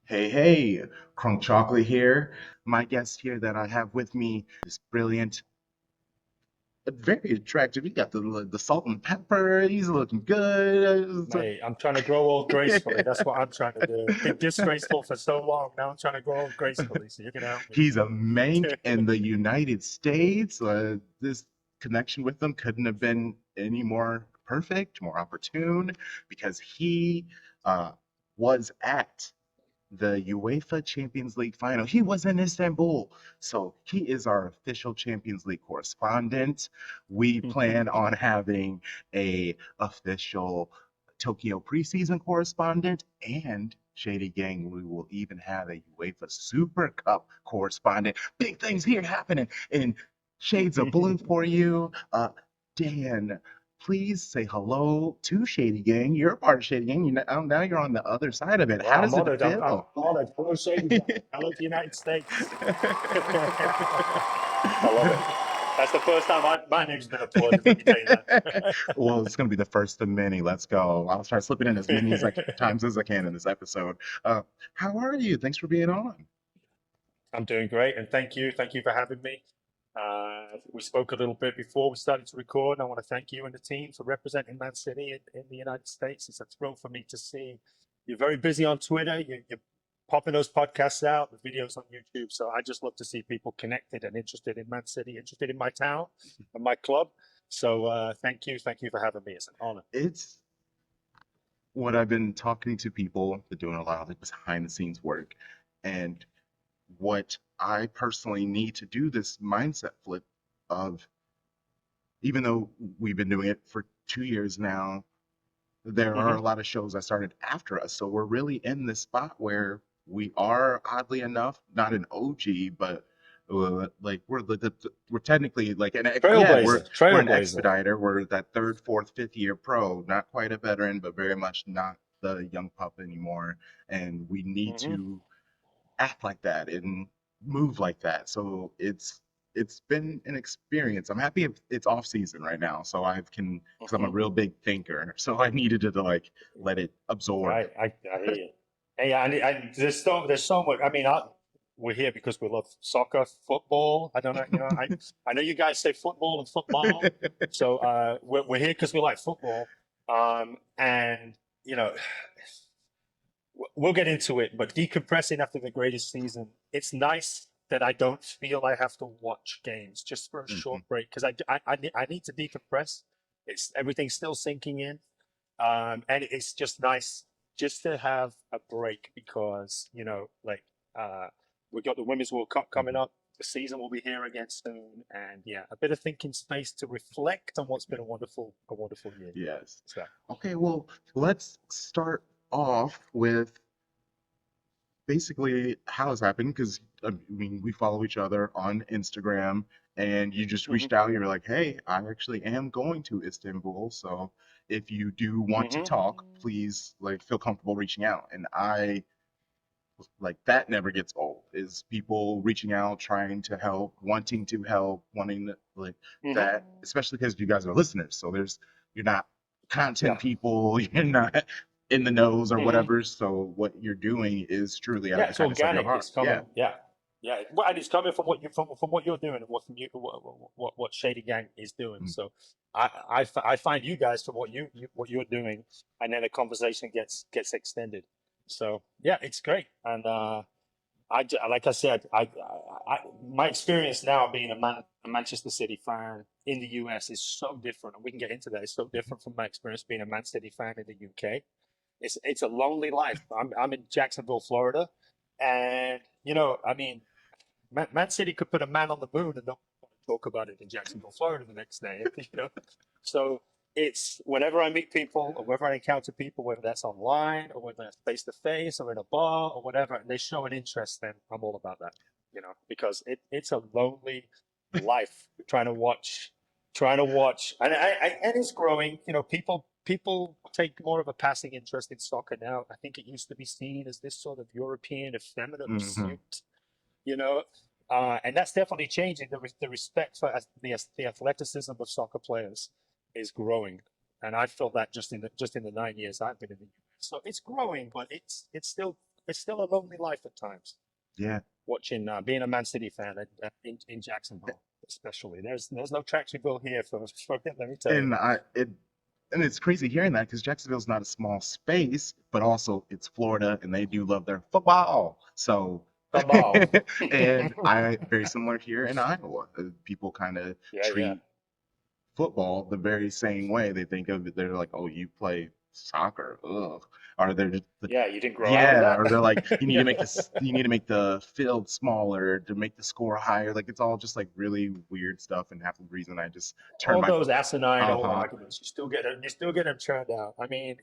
Hey, CrunkChocolate here. My guest here that I have with me is brilliant, very attractive. He got the salt and pepper. He's looking good. Mate, I'm trying to grow old gracefully. That's what I'm trying to do. Been disgraceful for so long. Now I'm trying to grow old gracefully. So you can help me. He's a Manc in the United States. This connection with him couldn't have been any more perfect, more opportune, because he uh, was at the UEFA Champions League final. He was in Istanbul. So he is our official Champions League correspondent. We plan on having a official Tokyo preseason correspondent and Shady Gang. We will even have a UEFA Super Cup correspondent. Big things here happening in Shades of Blue for you. Dan, please say hello to Shady Gang. You're a part of Shady Gang. Now you're on the other side of it. How Wow, I'm does it honored. I'm feel? honored. Hello, Shady Gang. Hello, the United States. I love it. That's the first time my name's been applauded. Let me tell you that. Well, it's going to be the first of many. Let's go. I'll try slipping in as many as times as I can in this episode. Uh, how are you? Thanks for being on. I'm doing great, and thank you. Thank you for having me. We spoke a little bit before we started to record. I want to thank you and the team for representing Man City in the United States. It's a thrill for me to see. You're very busy on Twitter. You're popping those podcasts out, the videos on YouTube. So I just love to see people connected and interested in Man City, interested in my town and my club. So thank you. Thank you for having me. It's an honor. It's what I've been talking to people, been doing a lot of the behind the scenes work, and what I personally need to do this mindset flip of even though we've been doing it for 2 years now, there are Hmm. a lot of shows that started after us. So we're really in this spot where we are, oddly enough, not an OG, but like we're technically like yeah, Trailblazer, we're an trailblazer. expediter. We're that third, fourth, fifth year pro, not quite a veteran, but very much not the young pup anymore. And we need Hmm. to act like that and move like that. So it's been an experience. I'm happy it's off season right now, so I can because I'm a Hmm. real big thinker. So I needed to like let it absorb. I hear you. Hey, there's so much. I mean, we're here because we love soccer, football. I don't know, I know you guys say football and football, so we're here because we like football. And you know, we'll get into it. But decompressing after the greatest season, it's nice that I don't feel I have to watch games just for a Mhm. short break because I need to decompress. It's everything's still sinking in. And it's just nice just to have a break because, uh, we've got the Women's World Cup coming Mhm. up. The season will be here again soon. And yeah, a bit of thinking space to reflect on what's been a wonderful year. Yes. So, Okay, well, let's start off with basically how it's happened because I mean we follow each other on Instagram and you just hmm reached out. You're like, hey, I actually am going to Istanbul, so if you do want to hmm talk, please like feel comfortable reaching out. And I like that never gets old. Is people reaching out, trying to help, wanting to, like hmm that, especially because you guys are listeners. So you're not content yeah. people, you're not in the knows or hmm whatever. So what you're doing is truly out of Yeah, the it's kindness of your organic. heart. It's Yeah. coming. Yeah. Yeah. Well, and it's coming from what you from what you're doing and what from you what Shady Gang is doing. Mm. So I find you guys from what you're doing, and then the conversation gets extended. So yeah, it's great. And like I said, my experience now being a Manchester City fan in the US is so different, and we can get into that. It's so different from my experience being a Man City fan in the UK. It's a lonely life. I'm in Jacksonville, Florida, and I mean, Man City could put a man on the moon and not talk about it in Jacksonville, Florida the next day. So it's whenever I meet people or whenever I encounter people, whether that's online or whether that's face to face or in a bar or whatever, and they show an interest, then I'm all about that. Because it's a lonely life trying to watch, and it's growing. People take more of a passing interest in soccer now. I think it used to be seen as this sort of European effeminate Hmm. pursuit, you know, and that's definitely changing. The respect for the athleticism of soccer players is growing, and I feel that just in the 9 years I've been in the US. So it's growing, but it's still it's still a lonely life at times. Yeah. Watching, being a Man City fan in Jacksonville, especially. There's no Jacksonville here for let me tell you. And it's crazy hearing that because Jacksonville's not a small space, but also it's Florida and they do love their football. So, Come on. and I very similar here in Iowa. People kind of Yeah, yeah. treat football the very same way. They think of it, they're like, oh, you play soccer, ugh. Or they're just, Yeah, you didn't grow out of yeah, that? or they're like, you need to make Yeah. this, you need to make the field smaller to make the score higher. Like it's all just like really weird stuff, and half the reason I just turn All my, those asinine old uh-huh, arguments, you still get them churned out. I mean,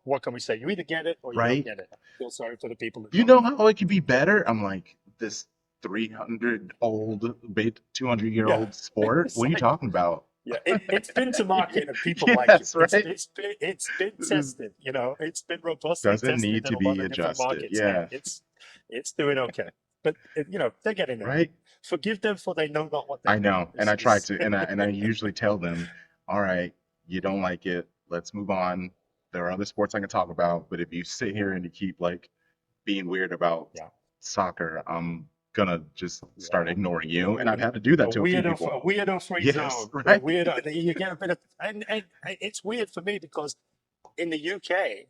what can we say? You either get it or you don't right? get it. I feel sorry for the people that You don't. know how it could be better? I'm like, this 300-old, 200-year Yeah, old sport? it's What are you like, talking about? yeah, it's been to market and people like it. Yes, right? It's been tested. It's been robustly Doesn't tested need in to a lot be of different adjusted. markets, and Yeah, it's doing okay. But they're getting there. right? Forgive them for they know not what they I do. know. And I try to, and I usually tell them, all right, you don't like it. Let's move on. There are other sports I can talk about, but if you sit here and you keep like being weird about Yeah, soccer, I'm gonna just start yeah. ignoring A you. And I've weird, had to do that to a few people. a weirdo free Yes, zone. A right? weirdo. You get a bit of, and it's weird for me because in the UK,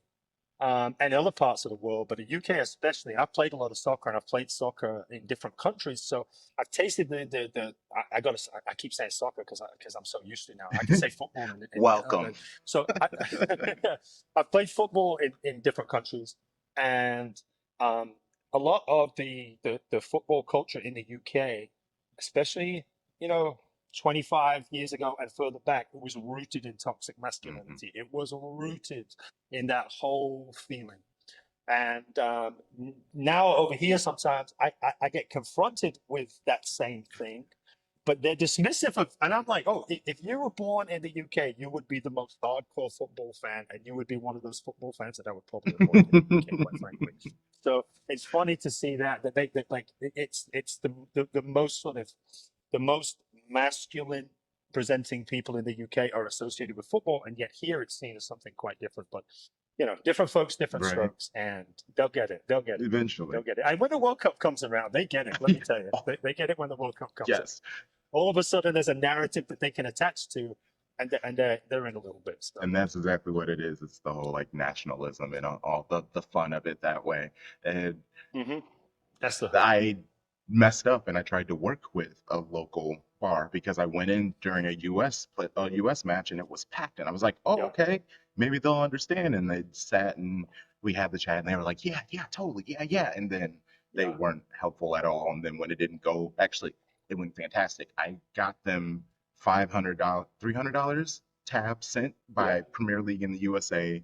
and other parts of the world, but the UK especially, I've played a lot of soccer and I've played soccer in different countries. So I've tasted I keep saying soccer because I'm so used to it now. I can say football Welcome. so I've played football in different countries, and um, a lot of the football culture in the UK, especially, you know, 25 years ago and further back, it was rooted in toxic Hmm. masculinity. It was rooted in that whole feeling. And now over here, sometimes I get confronted with that same thing, but they're dismissive of, and I'm like, oh, if you were born in the UK, you would be the most hardcore football fan, and you would be one of those football fans that I would probably avoid in the UK, quite frankly. So it's funny to see that they that like it's the most sort of the most masculine presenting people in the UK are associated with football, and yet here it's seen as something quite different. But different folks, different Right. strokes, and they'll get it. They'll get it. Eventually. They'll get it. And when the World Cup comes around, they get it. Let me tell you, Oh, they get it when the World Cup comes around. yes. All of a sudden, there's a narrative that they can attach to, and they're in a little bit. So, And that's exactly what it is. It's the whole like nationalism and all the fun of it that way. And hmm that's the hook. I messed up and I tried to work with a local bar because I went in during a US match and it was packed and I was like, "Oh, Yeah. okay. Maybe they'll understand." And they sat and we had the chat and they were like, "Yeah, yeah, totally. Yeah, yeah." And then they Yeah. weren't helpful at all. And then when it didn't go, actually, it went fantastic. I got them $500, $300 tab sent Yeah. by Premier League in the USA.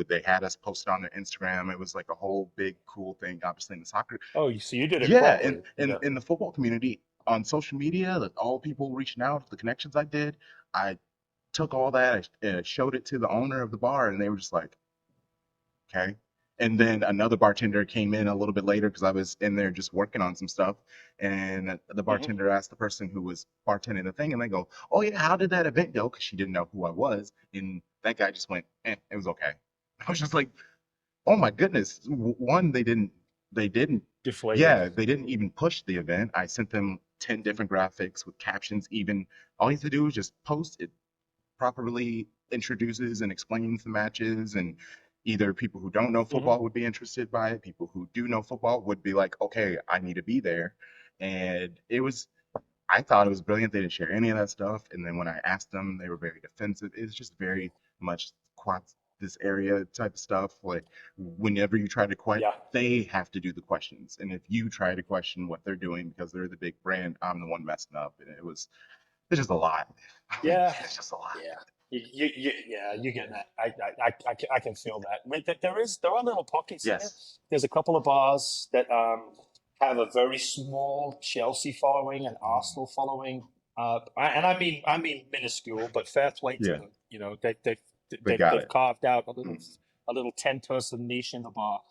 They had us posted on their Instagram. It was like a whole big cool thing. Obviously in the soccer, Oh, so you did it yeah, and properly. in, Yeah. in the football community on social media, like all people reaching out, the connections I did, I took all that, and showed it to the owner of the bar, and they were just like, okay. And then another bartender came in a little bit later because I was in there just working on some stuff, and the hmm bartender asked the person who was bartending the thing, and they go, "Oh yeah, how did that event go?" Because she didn't know who I was, and that guy just went, "It was okay." I was just like, "Oh my goodness!" One, they didn't Deflated. yeah, they didn't even push the event. I sent them 10 different graphics with captions. Even all you have to do is just post it properly, introduces and explains the matches, and either people who don't know hmm football would be interested by it, people who do know football would be like, okay, I need to be there. And I thought it was brilliant. They didn't share any of that stuff. And then when I asked them, they were very defensive. It's just very much this area type of stuff. Like whenever you try to Yeah. they have to do the questions. And if you try to question what they're doing because they're the big brand, I'm the one messing up. And it's just a lot. Yeah. It's just a lot. Yeah. Yeah, you get that. I can feel that. I mean, there are little pockets here. Yes. There's a couple of bars that have a very small Chelsea following and Arsenal following. And I mean minuscule, but fair play to Yeah, them. they got They've it. carved out Mm. a little 10-person niche in the bar.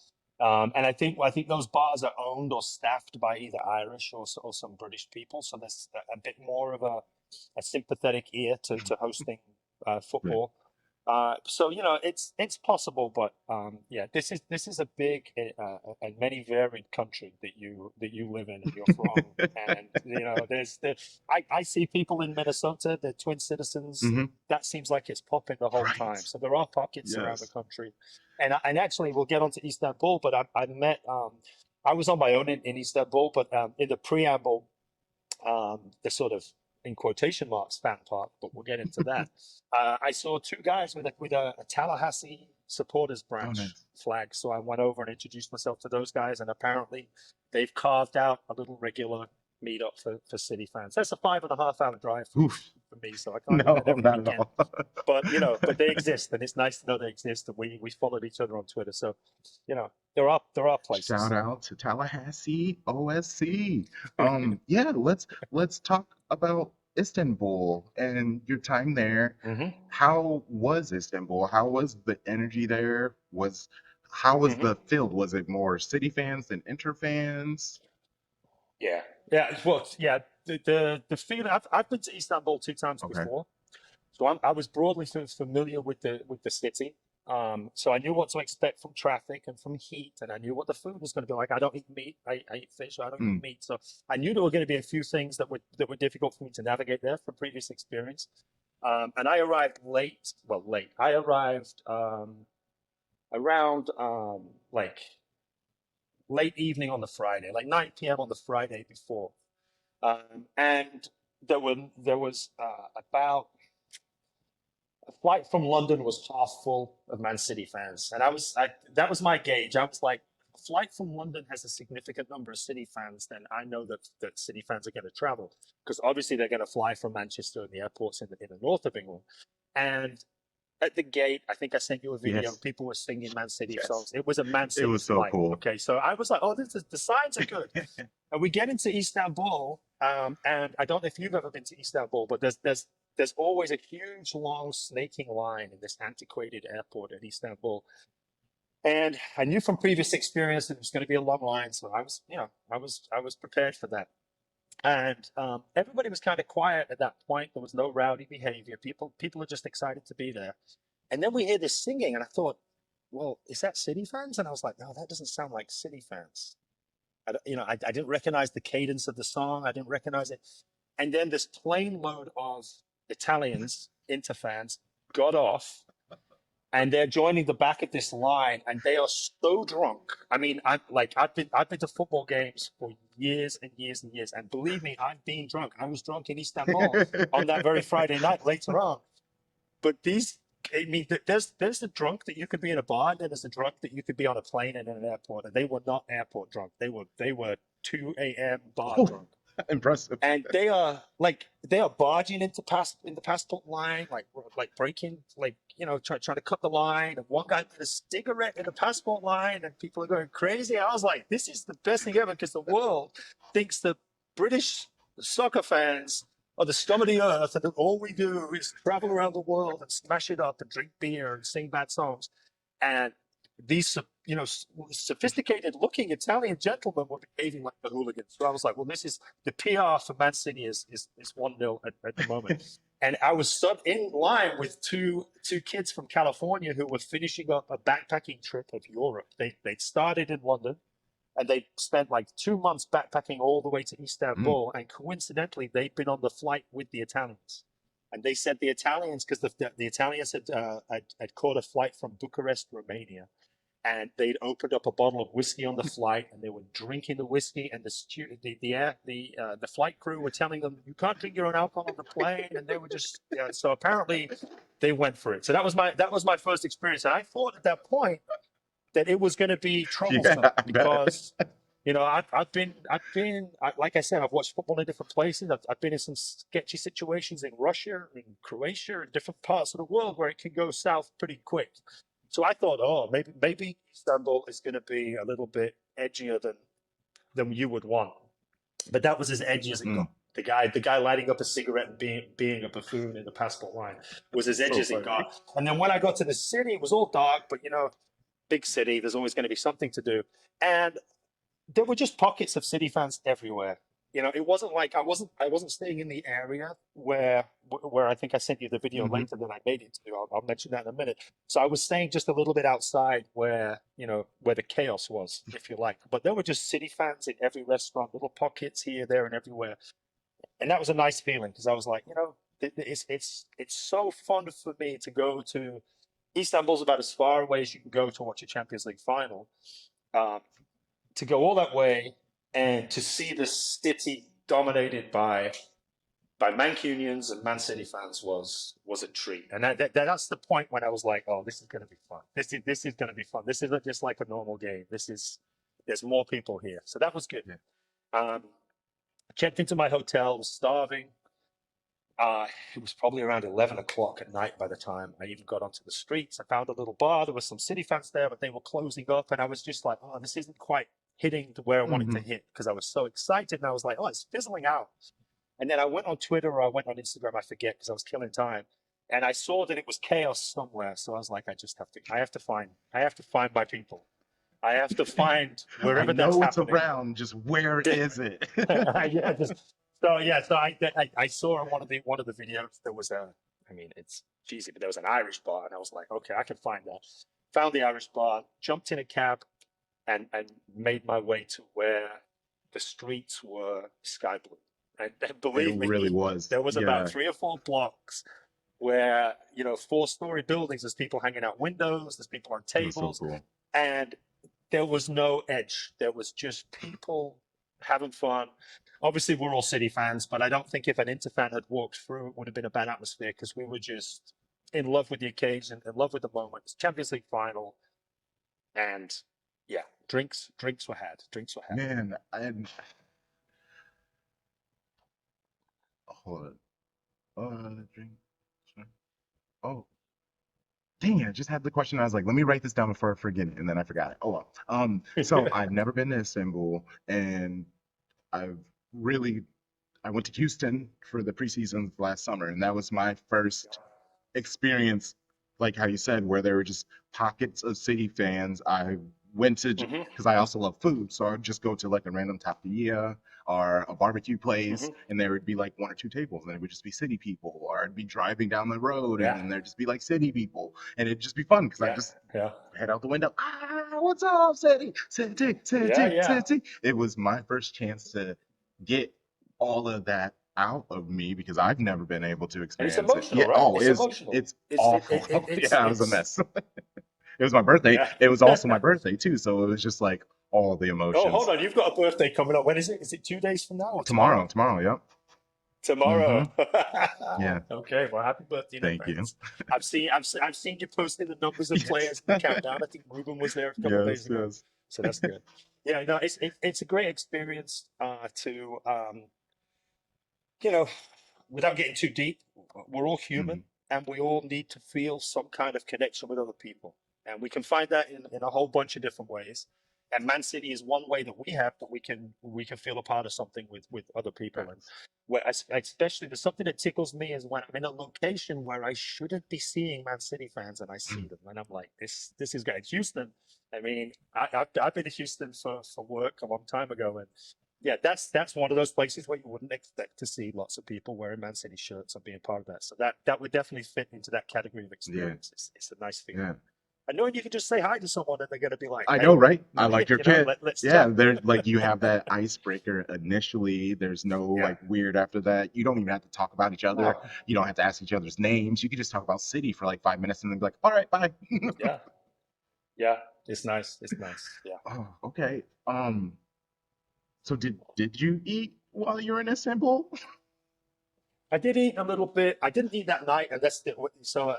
And I think those bars are owned or staffed by either Irish or some British people. So there's a bit more of a sympathetic ear to hosting Right. football. So it's possible, but yeah, this is a big and many varied country that you live in and you're from, and I see people in Minnesota, they're twin citizens. Hmm. That seems like it's popping the whole time. Right. So there are pockets around the Yes. country, and actually we'll get onto Istanbul, but I met I was on my own in Istanbul, but in the preamble, the sort of in quotation marks fan park, but we'll get into that. I saw two guys with a Tallahassee supporters Oh, branch nice. flag, so I went over and introduced myself to those guys, and apparently they've carved out a little regular meetup for City fans. That's a 5.5 hour drive Oof. for me, so I can't do No, that every not at weekend. all. But they exist, and it's nice to know they exist, and we followed each other on Twitter. So, there are Shout places. out to Tallahassee OSC. Yeah, let's talk about Istanbul and your time there. Hmm. How was Istanbul? How was the energy there? How was Hmm. the field? Was it more City fans than Inter fans? Yeah, yeah. Well, yeah. The feeling. I've been to Istanbul 2 times Okay. before, so I was broadly familiar with the city. So I knew what to expect from traffic and from heat, and I knew what the food was going to be like. I don't eat meat. I eat fish. I don't eat Mm, meat. So I knew there were going to be a few things that were difficult for me to navigate there from previous experience. And I arrived late. Well, late. I arrived around like late evening on the Friday, like 9 p.m. on the Friday before. And there was about a flight from London was half full of Man City fans, and that was my gauge. I was like, a flight from London has a significant number of City fans, then I know that City fans are going to travel because obviously they're going to fly from Manchester and the airports in the north of England. And at the gate, I think I sent you a video. yes, People were singing Man City songs. yes. It was a Man It City was so flight. cool. Okay, so I was like, oh, the signs are good. And we get into Istanbul, and I don't know if you've ever been to Istanbul, but there's always a huge, long, snaking line in this antiquated airport at Istanbul. And I knew from previous experience that it was going to be a long line, so I was prepared for that. And everybody was kind of quiet at that point. There was no rowdy behavior. People are just excited to be there. And then we hear this singing, and I thought, well, is that City fans? And I was like, no, that doesn't sound like City fans. I didn't recognize the cadence of the song. I didn't recognize it. And then this plane load of Italians, Inter fans, got off and they're joining the back of this line and they are so drunk. I mean, I've been to football games for years and years and years. And believe me, I've been drunk. I was drunk in Istanbul on that very Friday night later on. But I mean, there's the drunk that you could be in a bar, and then there's the drunk that you could be on a plane and in an airport, and they were not airport drunk. They were 2 a.m. bar Oh, drunk, impressive. and they are barging in the passport line, like breaking, trying to cut the line. And one guy put a cigarette in the passport line, and people are going crazy. I was like, this is the best thing ever because the world thinks that British soccer fans are the scum of the earth, and that all we do is travel around the world and smash it up and drink beer and sing bad songs. And these, sophisticated looking Italian gentlemen were behaving like the hooligans. So I was like, well, this is the PR for Man City is 1-0 at the moment. And I was sub in line with two kids from California who were finishing up a backpacking trip of Europe. They'd started in London and they spent like 2 months backpacking all the way to Mm, Istanbul. And coincidentally, they'd been on the flight with the Italians. And they said the Italians, because the Italians had caught a flight from Bucharest, Romania, and they'd opened up a bottle of whiskey on the flight, and they were drinking the whiskey. And the flight crew were telling them, "You can't drink your own alcohol on the plane," and they were just so apparently they went for it. So that was my first experience, and I thought at that point that it was going to be yeah, troublesome I bet. because like I said, I've watched football in different places. I've been in some sketchy situations in Russia, in Croatia, in different parts of the world where it can go south pretty quick. So I thought, oh, maybe Istanbul is going to be a little bit edgier than you would want. But that was as edgy as it Mm, got. The guy lighting up a cigarette and being a buffoon in the passport line was as edgy so as it funny. got. And then when I got to the city, it was all dark, but big city, there's always going to be something to do. And there were just pockets of City fans everywhere. it wasn't like I wasn't staying in the area where I think I sent you the video Hmm. later that I made it to. I'll mention that in a minute. So I was staying just a little bit outside where the chaos was, if you like. But there were just city fans in every restaurant, little pockets here, there, and everywhere. And that was a nice feeling because I was like, it's so fun for me to go to Istanbul's about as far away as you can go to watch a Champions League final. Um, to go all that way and to see the city dominated by Mancunians and Man City fans was a treat. And that's the point when I was like, oh, this is going to be fun. This is going to be fun. This isn't just like a normal game. There's more people here, so that was good. Yeah. I checked into my hotel, was starving. It was probably around 11 o'clock at night by the time I even got onto the streets. I found a little bar. There were some City fans there, but they were closing up. And I was just like, oh, this isn't quite hitting to where I wanted to Hmm. hit because I was so excited. And I was like, oh, it's fizzling out. And then I went on Twitter or I went on Instagram, I forget, because I was killing time. And I saw that it was chaos somewhere. So I was like, I have to find my people. I have to find I wherever that's know it's happening. around, just where is it? Yeah, so I saw on one of the videos there was I mean it's cheesy, but there was an Irish bar, and I was like, okay, I can find that. Found the Irish bar, jumped in a cab, and made my way to where the streets were sky blue. And It believe really me, was. there was about Yeah, 3 or 4 blocks where 4-story buildings. There's people hanging out windows. There's people on it was so tables, cool. and there was no edge. There was just people having fun. Obviously, we're all City fans, but I don't think if an Inter fan had walked through, it would have been a bad atmosphere because we were just in love with the occasion, in love with the moment. It's Champions League final, and yeah, drinks were had. Drinks were had. Man, and hold on. Drink. Oh, dang, I just had the question. I was like, let me write this down before I forget it, and then I forgot it. Oh well. So I've never been to Istanbul, and I've really I went to Houston for the preseason last summer, and that was my first experience, like how you said, where there were just pockets of City fans. I went to Hmm. because I also love food, so I'd just go to like a random taqueria or a barbecue place, Hmm. and there would be like 1 or 2 tables, and it would just be City people, or I'd be driving down the road, Yeah, and there'd just be like City people, and it'd just be fun because I yeah, just yeah, head out the window. What's up, City? City, yeah, City, yeah. City. It was my first chance to get all of that out of me because I've never been able to And it's experience it. emotional, Yeah. right? Oh, It's emotional. it's It's it, awful. it, it Yeah, it was a it's mess. It was my birthday. yeah. It was also my birthday too, so it was just like all the Oh, hold emotions. on. You've got a birthday coming up. When is it? Is it 2 days from now or Tomorrow, tomorrow? tomorrow. Yep. Tomorrow. Hmm. Yeah. Okay. Well, happy birthday in Thank you. advance. I've seen you posting the numbers of Yes. players in the countdown. I think Ruben was there a couple of days Yes. ago, Yes. so that's good. Yeah. No, it's a great experience to you know without getting too deep. We're all human, Hmm. and we all need to feel some kind of connection with other people, and we can find that in a whole bunch of different ways. And Man City is one way that we have that we can feel a part of something with other people. And Yes. where especially there's something that tickles me is when I'm in a location where I shouldn't be seeing Man City fans and I see them, and I'm like, this is great. Houston. I mean, I've been to Houston for work a long time ago, and yeah, that's one of those places where you wouldn't expect to see lots of people wearing Man City shirts and being part of that. So that would definitely fit into that category of Yeah. experience. It's a nice feeling. Yeah. And knowing you can just say hi to someone and they're going to be like, I know, "Hey, right? I like your kid. let's Yeah, talk." there's like you have that icebreaker initially. There's no Yeah. like weird after that. You don't even have to talk about each other. No. You don't have to ask each other's names. You can just talk about City for like 5 minutes and then be like, all right, bye. Yeah. Yeah. It's nice. It's nice. Yeah. Oh, okay. So did you eat while you were in Istanbul? I did eat a little bit. I didn't eat that night, and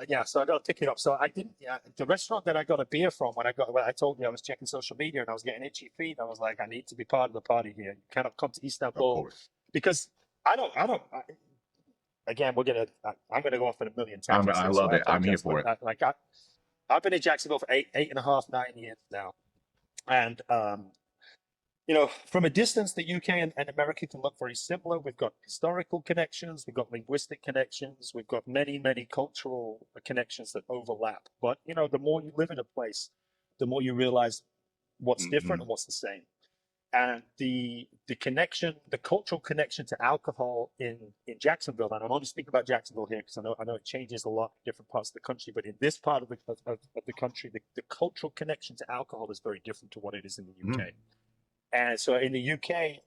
yeah. So I got to tick it up. So I didn't. Yeah, the restaurant that I got a beer from when I told you I was checking social media and I was getting itchy feet. I was like, I need to be part of the party here. You cannot come to Of Istanbul course. because again, I'm gonna go off in a million tangents I here, so love I it. I'm here apologize. for But it. I've been in Jacksonville for eight and a half, 9 years now, and from a distance, the UK and America can look very similar. We've got historical connections, we've got linguistic connections, we've got many, many cultural connections that overlap. But, the more you live in a place, the more you realize what's different Hmm. and what's the same. and the connection, the cultural connection to alcohol in Jacksonville, and I'm only speaking about Jacksonville here because I know it changes a lot in different parts of the country, but in this part of the country, the cultural connection to alcohol is very different to what it is in the Mm. UK. And so in the UK,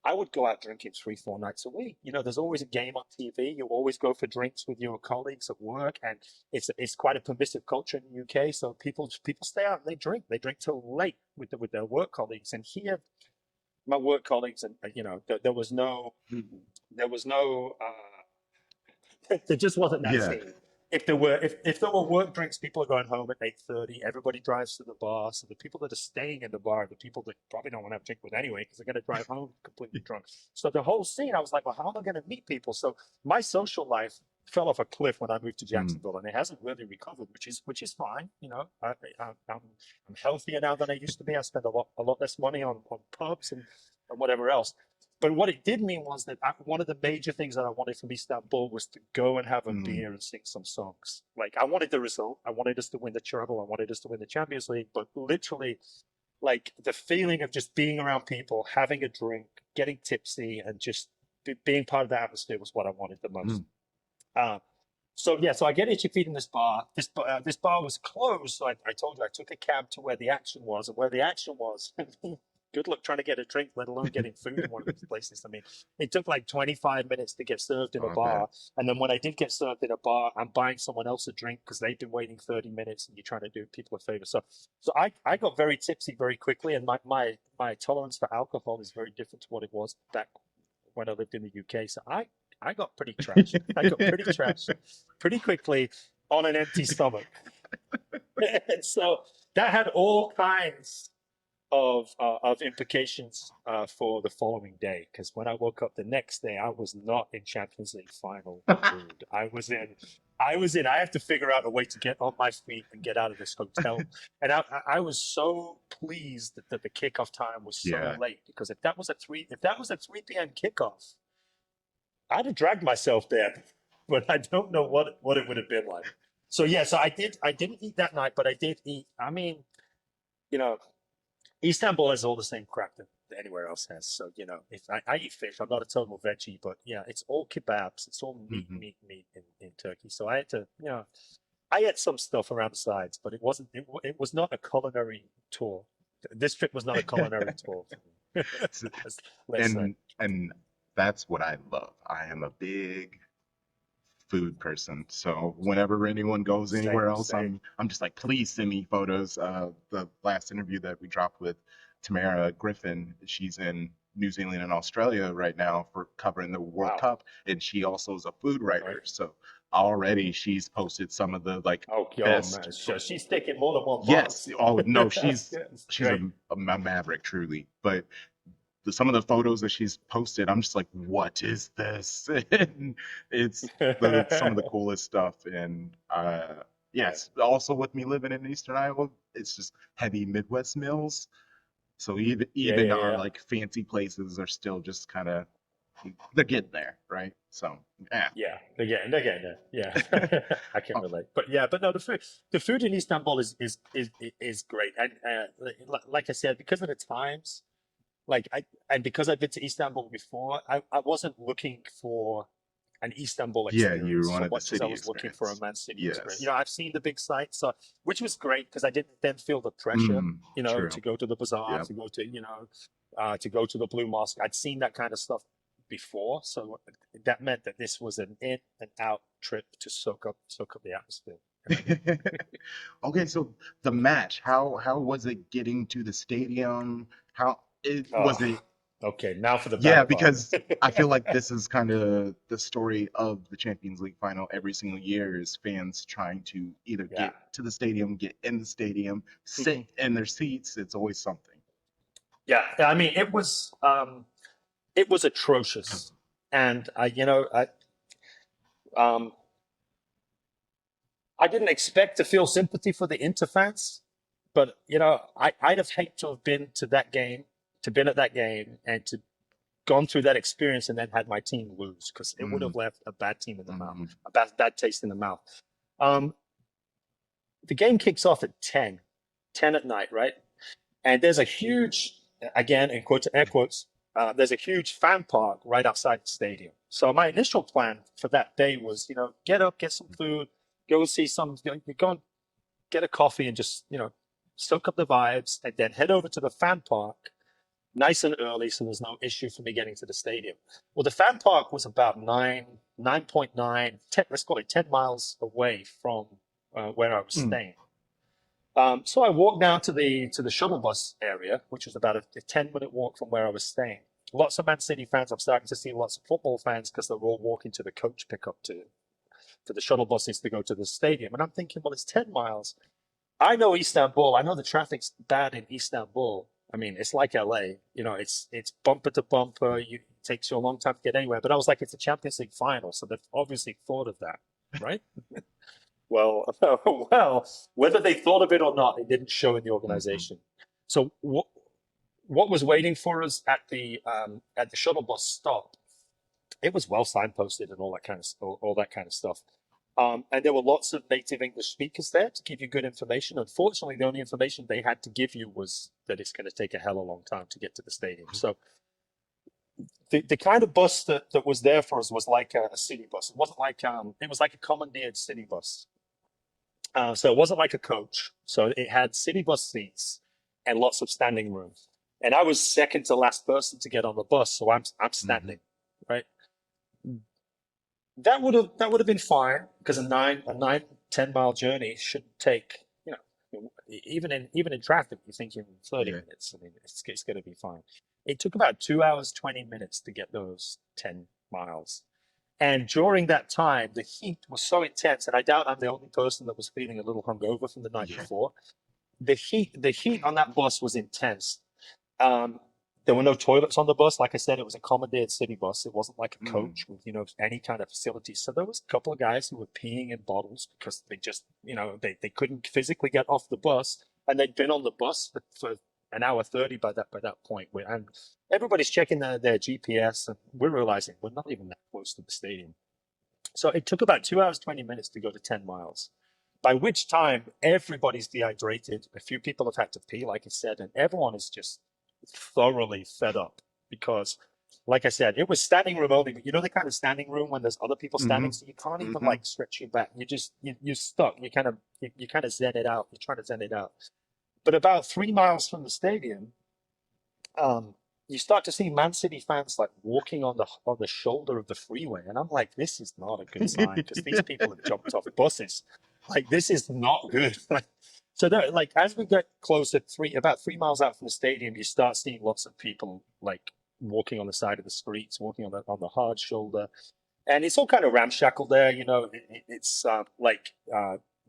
I would go out drinking 3, 4 nights a week. There's always a game on TV. You always go for drinks with your colleagues at work, and it's quite a permissive culture in the UK. So people stay out and they drink. They drink till late with their work colleagues. And here, my work colleagues, and there was no there just wasn't that Yeah. scene. If there were work drinks, people are going home at 8:30. Everybody drives to the bar. So the people that are staying in the bar are the people that probably don't want to have a drink with anyway because they're going to drive home completely drunk. So the whole scene, I was like, well, how am I going to meet people? So my social life fell off a cliff when I moved to Mm. Jacksonville, and it hasn't really recovered, which is fine. I'm healthier now than I used to be. I spend a lot less money on pubs and whatever else. But what it did mean was that one of the major things that I wanted from Istanbul was to go and have a Mm. beer and sing some songs. Like I wanted the result. I wanted us to win the treble. I wanted us to win the Champions League. But literally, like the feeling of just being around people, having a drink, getting tipsy, and just being part of the atmosphere was what I wanted the most. Mm. Uh, so I get itchy feet in this bar. This bar was closed, so I told you I took a cab to where the action was, and where the action was. Good luck trying to get a drink, let alone getting food in one of these places. I mean, it took like 25 minutes to get served in Oh, a I bet. bar, and then when I did get served in a bar, I'm buying someone else a drink because they've been waiting 30 minutes, and you're trying to do people a favor. So I got very tipsy very quickly, and my tolerance for alcohol is very different to what it was back when I lived in the UK. So I got pretty trashed. I got pretty trashed pretty quickly on an empty stomach. And so that had all kinds of implications for the following day. Because when I woke up the next day, I was not in Champions League final mood. I have to figure out a way to get on my feet and get out of this hotel. And I was so pleased that the kickoff time was so Yeah. late, because if that was a 3 p.m. kickoff, I'd have dragged myself there, but I don't know what it would have been like. So yeah, so I didn't eat that night, but I did eat. I mean, you know, Istanbul has all the same crap that anywhere else has. So if I eat fish, I'm not a total veggie, but yeah, it's all kebabs. It's all meat, Mhm. meat, meat in Turkey. So I had to, I had some stuff around the sides, but it wasn't. It was not a culinary tour. This trip was not a culinary tour for me. So- Let's say. and that's what I love. I am a big food person. So whenever anyone goes anywhere Same, else, same. I'm just like, please send me photos. The last interview that we dropped with Tamara Griffin, she's in New Zealand and Australia right now for covering the World Wow. Cup, and she also is a food Right. writer. So already she's posted some of the like Oh, best. man. So she's taking more than one Yes. box. Oh no, Yeah, it's she's great. a maverick truly. But some of the photos that she's posted, I'm just like, what is this? And it's some of the coolest stuff. And Right. yes, also with me living in Eastern Iowa, it's just heavy Midwest meals. So even Yeah, even yeah, our yeah. like fancy places are still just kind of they're getting there, right? So yeah. Yeah, they're getting there. Yeah, I can Oh, relate. But yeah, but no, the food in Istanbul is great. And like I said, because of the times, and because I've been to Istanbul before, I wasn't looking for an Istanbul yeah, you experience so wanted the much as I city was looking for a experience. Man City experience. Yes. I've seen the big sites, so which was great because I didn't then feel the pressure, Mm, to true. go to the bazaar, Yep. to go to the Blue Mosque. I'd seen that kind of stuff before, so that meant that this was an in and out trip to soak up the atmosphere. Okay, so the match, how was it getting to the stadium? How it was Oh, it? okay. Now for the Yeah, bad part. because I feel like this is kind of the story of the Champions League final every single year is fans trying to either Yeah. get to the stadium, get in the stadium, sit Mhm. in their seats. It's always something. Yeah. I mean, it was atrocious, and um, I didn't expect to feel sympathy for the Inter fans, but I'd have hate to have been to that game, to been at that game, and to gone through that experience and then had my team lose, because it would Mm, have left a bad team in the mouth, mm, a bad taste in the mouth. Um, the game kicks off at 10 at night, right? And there's a huge again, in quotes, air quotes, there's a huge fan park right outside the stadium. So my initial plan for that day was, get up, get some food, go see some, go and get a coffee and just, soak up the vibes, and then head over to the fan park nice and early so there's no issue for me getting to the stadium. Well, the fan park was about 9.9, 10, let's call it 10 miles away from where I was Mm. staying. So I walked down to the shuttle bus area, which was about a 10-minute walk from where I was staying. Lots of Man City fans. I'm starting to see lots of football fans because they're all walking to the coach pickup to the shuttle buses to go to the stadium. And I'm thinking, well, it's 10 miles. I know Istanbul. I know the traffic's bad in Istanbul. I mean, it's like LA. It's bumper to bumper. It takes you a long time to get anywhere. But I was like, it's a Champions League final, so they've obviously thought of that, right? Well, well, whether they thought of it or not, it didn't show in the Mhm. organization. So what was waiting for us at the shuttle bus stop? It was well signposted and all that kind of stuff. And there were lots of native English speakers there to give you good information. Unfortunately, the only information they had to give you was that it's going to take a hell of a long time to get to the stadium. So the kind of bus that was there for us was like a city bus. It wasn't like it was like a commandeered city bus. So it wasn't like a coach. So it had city bus seats and lots of standing room. And I was second to last person to get on the bus, so I'm Mhm. standing, right? That would have been fine because a nine 10 mile journey should take, even in traffic, you think in 30 Yeah. minutes. I mean, it's going to be fine. It took about 2 hours 20 minutes to get those 10 miles. And during that time, the heat was so intense, and I doubt I'm the only person that was feeling a little hungover from the night Yeah. before. The heat on that bus was intense. Um, there were no toilets on the bus. Like I said, it was a commandeered city bus. It wasn't like a Mm. coach with, any kind of facilities. So there was a couple of guys who were peeing in bottles because they just, they couldn't physically get off the bus, and they'd been on the bus for an hour 30 by that point. And everybody's checking their GPS, and we're realizing we're not even that close to the stadium. So it took about 2 hours 20 minutes to go to 10 miles. By which time everybody's dehydrated. A few people have had to pee, like I said, and everyone is just thoroughly fed up because, like I said, it was standing room only. But you know the kind of standing room when there's other people standing, Mhm. so you can't even Mhm. like stretch your back. You're stuck. You kind of zen it out. You're trying to zen it out. But about 3 miles from the stadium, um, you start to see Man City fans like walking on the shoulder of the freeway, and I'm like, this is not a good sign because these people have jumped off buses. Like this is not good. So like as we get closer, about 3 miles out from the stadium, you start seeing lots of people like walking on the side of the streets, walking on the hard shoulder, and it's all kind of ramshackle there. It's like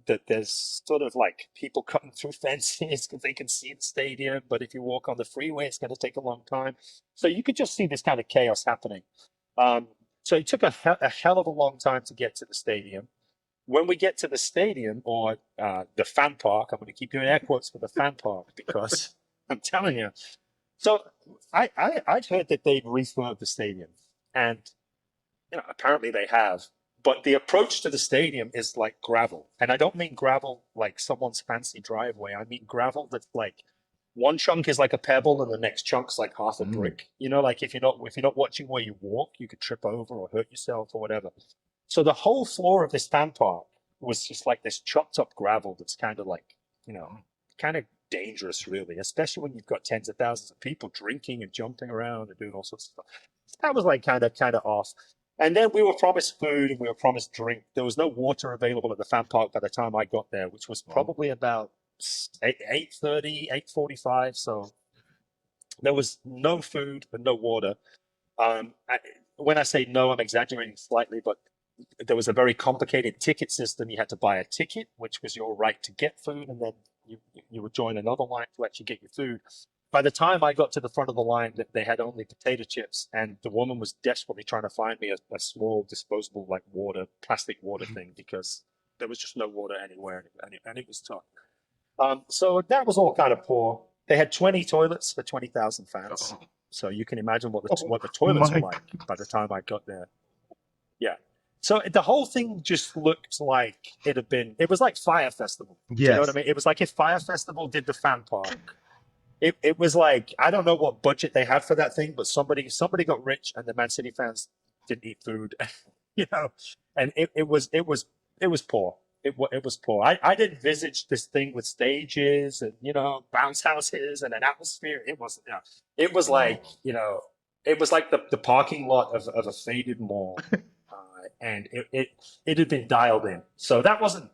that there's sort of like people cutting through fences because they can see the stadium, but if you walk on the freeway, it's going to take a long time. So you could just see this kind of chaos happening. Um, so it took a hell of a long time to get to the stadium. When we get to the stadium or the fan park, I'm going to keep doing air quotes for the fan park because I'm telling you. So I'd heard that they'd refurb the stadium, and apparently they have. But the approach to the stadium is like gravel. And I don't mean gravel like someone's fancy driveway. I mean gravel that's like one chunk is like a pebble and the next chunk's like half a Mm. brick. Like if you're not watching where you walk, you could trip over or hurt yourself or whatever. So the whole floor of this fan park was just like this chopped up gravel that's kind of like, you know, kind of dangerous really, especially when you've got tens of thousands of people drinking and jumping around and doing all sorts of stuff. That was like kind of off. And then we were promised food and we were promised drink. There was no water available at the fan park by the time I got there, which was Well, probably about 8:30, 8:45. So there was no food and no water. When I say no, I'm exaggerating slightly, but there was a very complicated ticket system. You had to buy a ticket, which was your right to get food, and then you would join another line to actually get your food. By the time I got to the front of the line, they had only potato chips, and the woman was desperately trying to find me a small disposable like plastic water thing because there was just no water anywhere, and it was tough. So that was all kind of poor. They had 20 toilets for 20,000 fans, oh, so you can imagine what the oh what the toilets were my like by the time I got there. Yeah. So the whole thing just looked like it was like Fire Festival. Do you know what I Yes. mean? It was like if Fire Festival did the fan park. it was like, I don't know what budget they had for that thing, but somebody got rich and the Man City fans didn't eat food, you know, and it was poor. It was poor. I did envisage this thing with stages and bounce houses and an atmosphere. It was it was like Oh, it was like the parking lot of a faded mall, and it had been dialed in. So that wasn't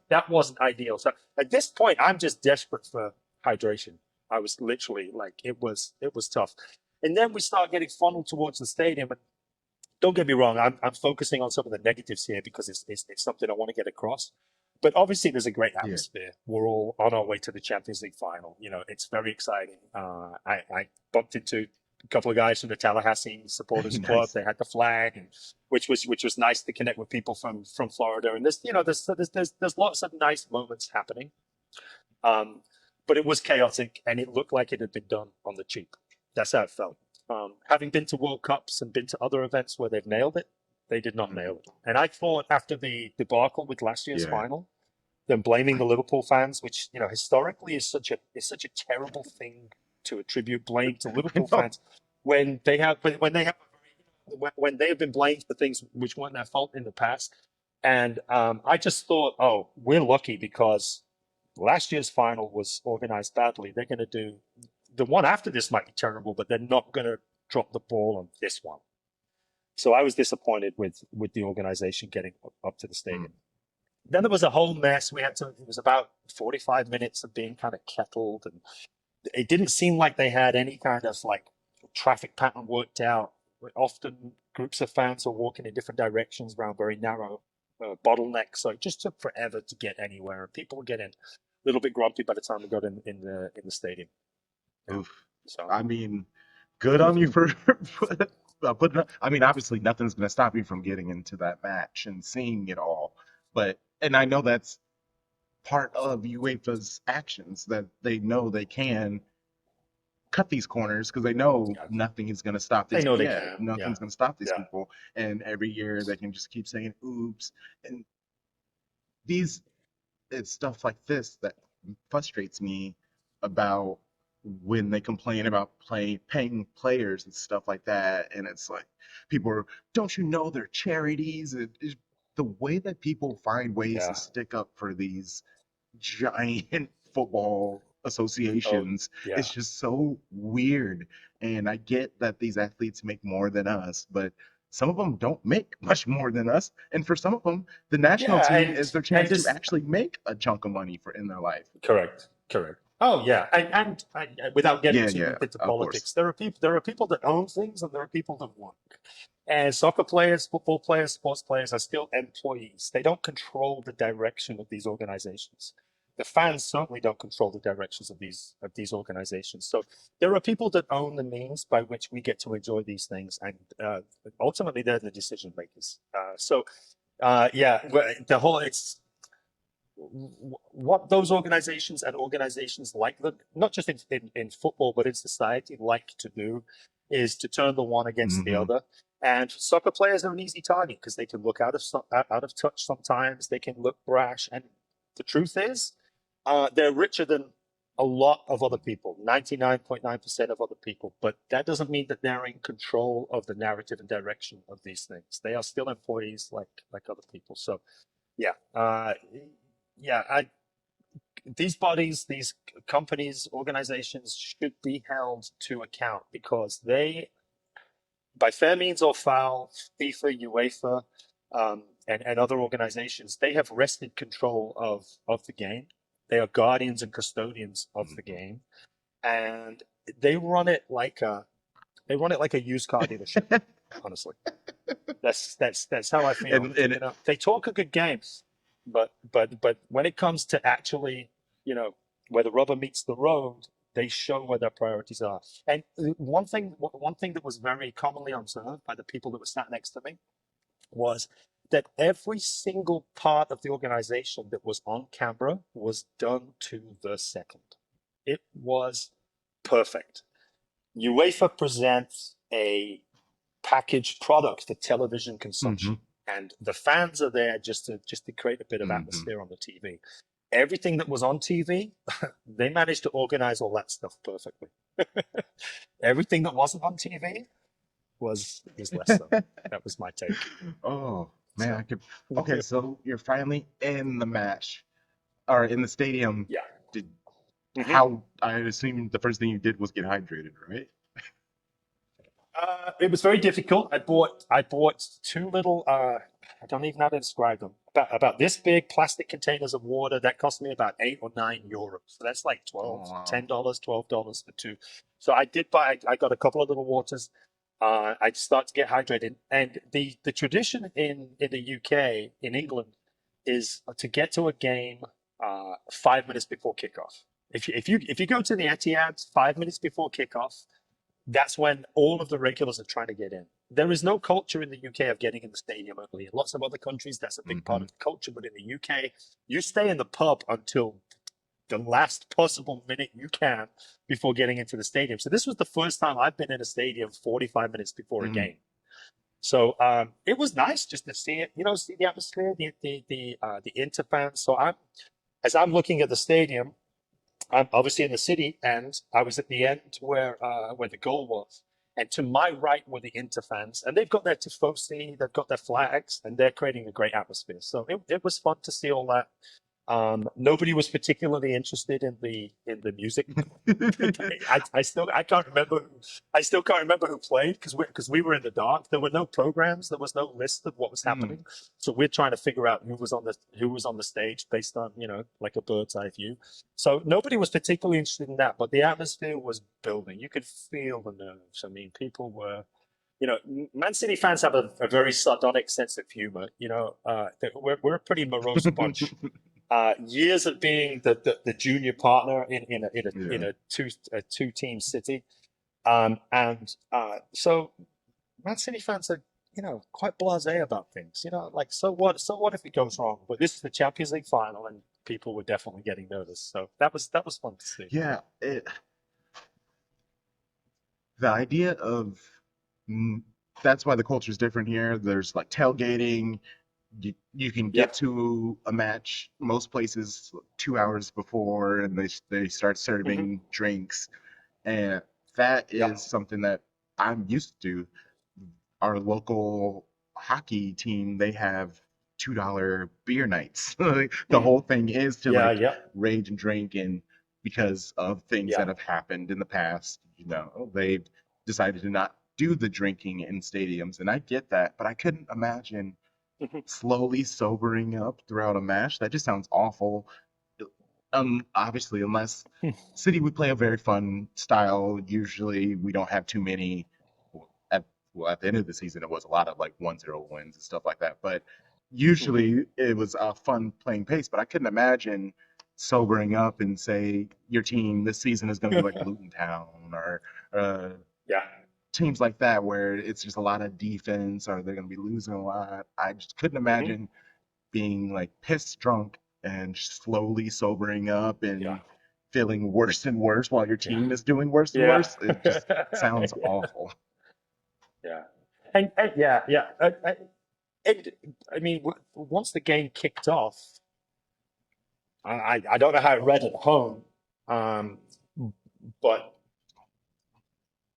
ideal. So at this point, I'm just desperate for hydration. I was literally like, it was tough. And then we start getting funneled towards the stadium. And don't get me wrong, I'm focusing on some of the negatives here because it's something I want to get across. But obviously, there's a great yeah. atmosphere. We're all on our way to the Champions League final. It's very exciting. I bumped into a couple of guys from the Tallahassee Supporters Club. Nice. They had the flag, and which was nice to connect with people from Florida. And there's lots of nice moments happening. Um, but it was chaotic and it looked like it had been done on the cheap. That's how it felt. Having been to World Cups and been to other events where they've nailed it, they did not nail it. And I thought after the debacle with last year's Yeah. final, them blaming the Liverpool fans, which historically is such a terrible thing to attribute blame to I Liverpool know. fans when they have been blamed for things which weren't their fault in the past. And I just thought, oh, we're lucky because last year's final was organized badly. They're going to do the one after this might be terrible, but they're not going to drop the ball on this one. So I was disappointed with the organization getting up to the Mm. stadium. Then there was a whole mess. It was about 45 minutes of being kind of kettled, and it didn't seem like they had any kind of like traffic pattern worked out. Often groups of fans are walking in different directions around very narrow bottlenecks, so it just took forever to get anywhere. And people were getting a little bit grumpy by the time we got in the stadium. Yeah. Oof. So I mean, good on you for putting up. I mean, obviously, nothing's going to stop you from getting into that match and seeing it all. And I know that's part of UEFA's actions that they know they can cut these corners because they know yeah, nothing is going to stop they these. know they Yeah, can. Yeah, nothing's going to stop these yeah, people. And every year they can just keep saying oops. And these it's stuff like this that frustrates me about when they complain about paying players and stuff like that. And it's like people are, don't you know they're charities? The way that people find ways to yeah. stick up for these giant football Oh, associations is yeah, just so weird. And I get that these athletes make more than us, but some of them don't make much more than us. And for some of them, the national yeah, team is their and chance to this actually make a chunk of money for in their life. correct, correct. Oh yeah, and without getting Yeah, too yeah, deep into of course. politics, there are people that own things and there are people that work. And soccer players, football players, sports players are still employees. They don't control the direction of these organizations. The fans certainly don't control the directions of these organizations. So there are people that own the means by which we get to enjoy these things, and ultimately they're the decision makers. Yeah, the whole it's what those organizations and organizations like them, not just in football, but in society, like to do is to turn the one against the Hmm. other. And soccer players are an easy target because they can look out of touch sometimes. They can look brash. And the truth is, they're richer than a lot of other people, 99.9% of other people. But that doesn't mean that they're in control of the narrative and direction of these things. They are still employees like other people. So yeah, yeah. These bodies, these companies, organizations should be held to account because they, by fair means or foul, FIFA, UEFA, and other organizations, they have wrested control of the game. They are guardians and custodians of the Hmm. game, and they run it like a used car dealership. Honestly, that's how I feel. And They talk a good game, but when it comes to actually, where the rubber meets the road, they show where their priorities are. And one thing that was very commonly observed by the people that were sat next to me was that every single part of the organization that was on camera was done to the second. It was perfect. UEFA presents a packaged product for television hmm consumption, and the fans are there just to create a bit of hmm atmosphere on the TV. Everything that was on TV, they managed to organize all that stuff perfectly. Everything that wasn't on TV was less so. That was my take. Oh man, So I could. Okay, so you're finally in the match or in the stadium. yeah. Did Mhm. how? I assume the first thing you did was get hydrated, right? It was very difficult. I bought two little I don't even know how to describe them. About this big plastic containers of water that cost me about €8 or €9. So that's like Oh 12, wow. $10, $12 for two. So I did buy. I got a couple of little waters. I start to get hydrated, and the tradition in the UK in England is to get to a game 5 minutes before kickoff. If you go to the Etihad 5 minutes before kickoff, that's when all of the regulars are trying to get in. There is no culture in the UK of getting in the stadium early. In lots of other countries, that's a big part Hmm. of the culture. But in the UK, you stay in the pub until the last possible minute you can before getting into the stadium. So this was the first time I've been in a stadium 45 minutes before a Mm. game. So it was nice just to see it, see the atmosphere, the Interfans. So as I'm looking at the stadium, I'm obviously in the city, and I was at the end where the goal was. And to my right were the Inter fans, and they've got their tifosi, they've got their flags, and they're creating a great atmosphere. So it was fun to see all that. Nobody was particularly interested in the music. I can't remember. I still can't remember who played because we were in the dark. There were no programs. There was no list of what was Mm. happening. So we're trying to figure out who was on the stage based on like a bird's eye view. So nobody was particularly interested in that, but the atmosphere was building. You could feel the nerves. I mean, people were. Man City fans have a very sardonic sense of humor. We're a pretty morose bunch. Years of being the junior partner in Yeah. a two team city, and so Man City fans are quite blasé about things. Like so what if it goes wrong? But this is the Champions League final, and people were definitely getting nervous. So that was fun to see. Yeah. The idea of mm, that's why the culture is different here. There's like tailgating. You can Yeah. get to a match most places 2 hours before, and they start Hmm. serving drinks, and that Yeah. is something that I'm used to. Our local hockey team, they have $2 beer nights. Like, the Mm. whole thing is to Yeah. like Yeah. rage and drink, and because of things Yeah. that have happened in the past, they've decided to not do the drinking in stadiums, and I get that, but I couldn't imagine Hmm. slowly sobering up throughout a match. That just sounds awful. Obviously, unless City would play a very fun style. Usually, we don't have too many. At at the end of the season, it was a lot of like 1-0 wins and stuff like that. But Hmm. usually, it was a fun playing pace. But I couldn't imagine sobering up and say your team this season is going to be like Luton Town or uh, Yeah. teams like that, where it's just a lot of defense or they're going to be losing a lot. I just couldn't Hmm. imagine being like pissed drunk and slowly sobering up Yeah. and feeling worse and worse while your Yeah. team is doing worse and Yeah. worse. It just sounds Yeah. awful. Yeah. And yeah, yeah. I mean, once the game kicked off, I don't know how it read at home, um, but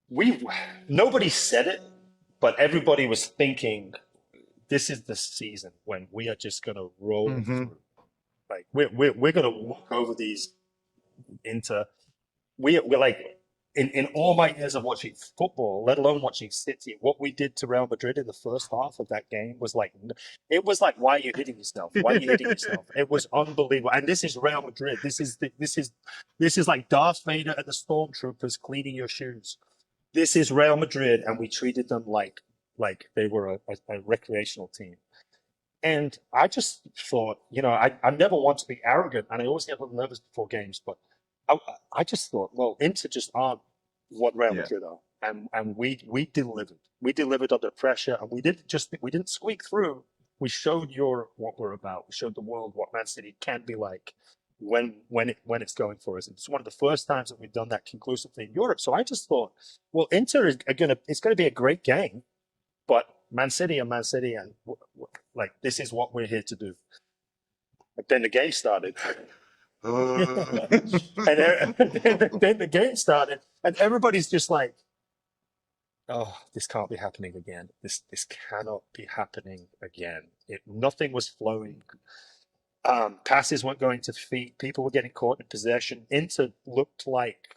we nobody said it, but everybody was thinking this is the season when we are just gonna roll Hmm. through. Like we're gonna walk over these into we're like in all my years of watching football, let alone watching City, what we did to Real Madrid in the first half of that game was like it was like why are you hitting yourself? Why are you hitting yourself? It was unbelievable. And this is Real Madrid. This is like Darth Vader and the stormtroopers cleaning your shoes. This is Real Madrid, and we treated them like they were a recreational team. And I just thought, I never want to be arrogant, and I always get a little nervous before games, but I, I just thought, well, Inter just aren't what Real Yeah. Madrid are, and we delivered. We delivered under pressure, and we didn't squeak through. We showed Europe what we're about. We showed the world what Man City can be like when it's going for us. It's one of the first times that we've done that conclusively in Europe. So I just thought, well, Inter is gonna it's gonna be a great game, but Man City and Man City, and like this is what we're here to do. But then the game started. And then the game started, and everybody's just like, "Oh, this can't be happening again. This cannot be happening again." Nothing was flowing. Passes weren't going to feet. People were getting caught in possession. Inter looked like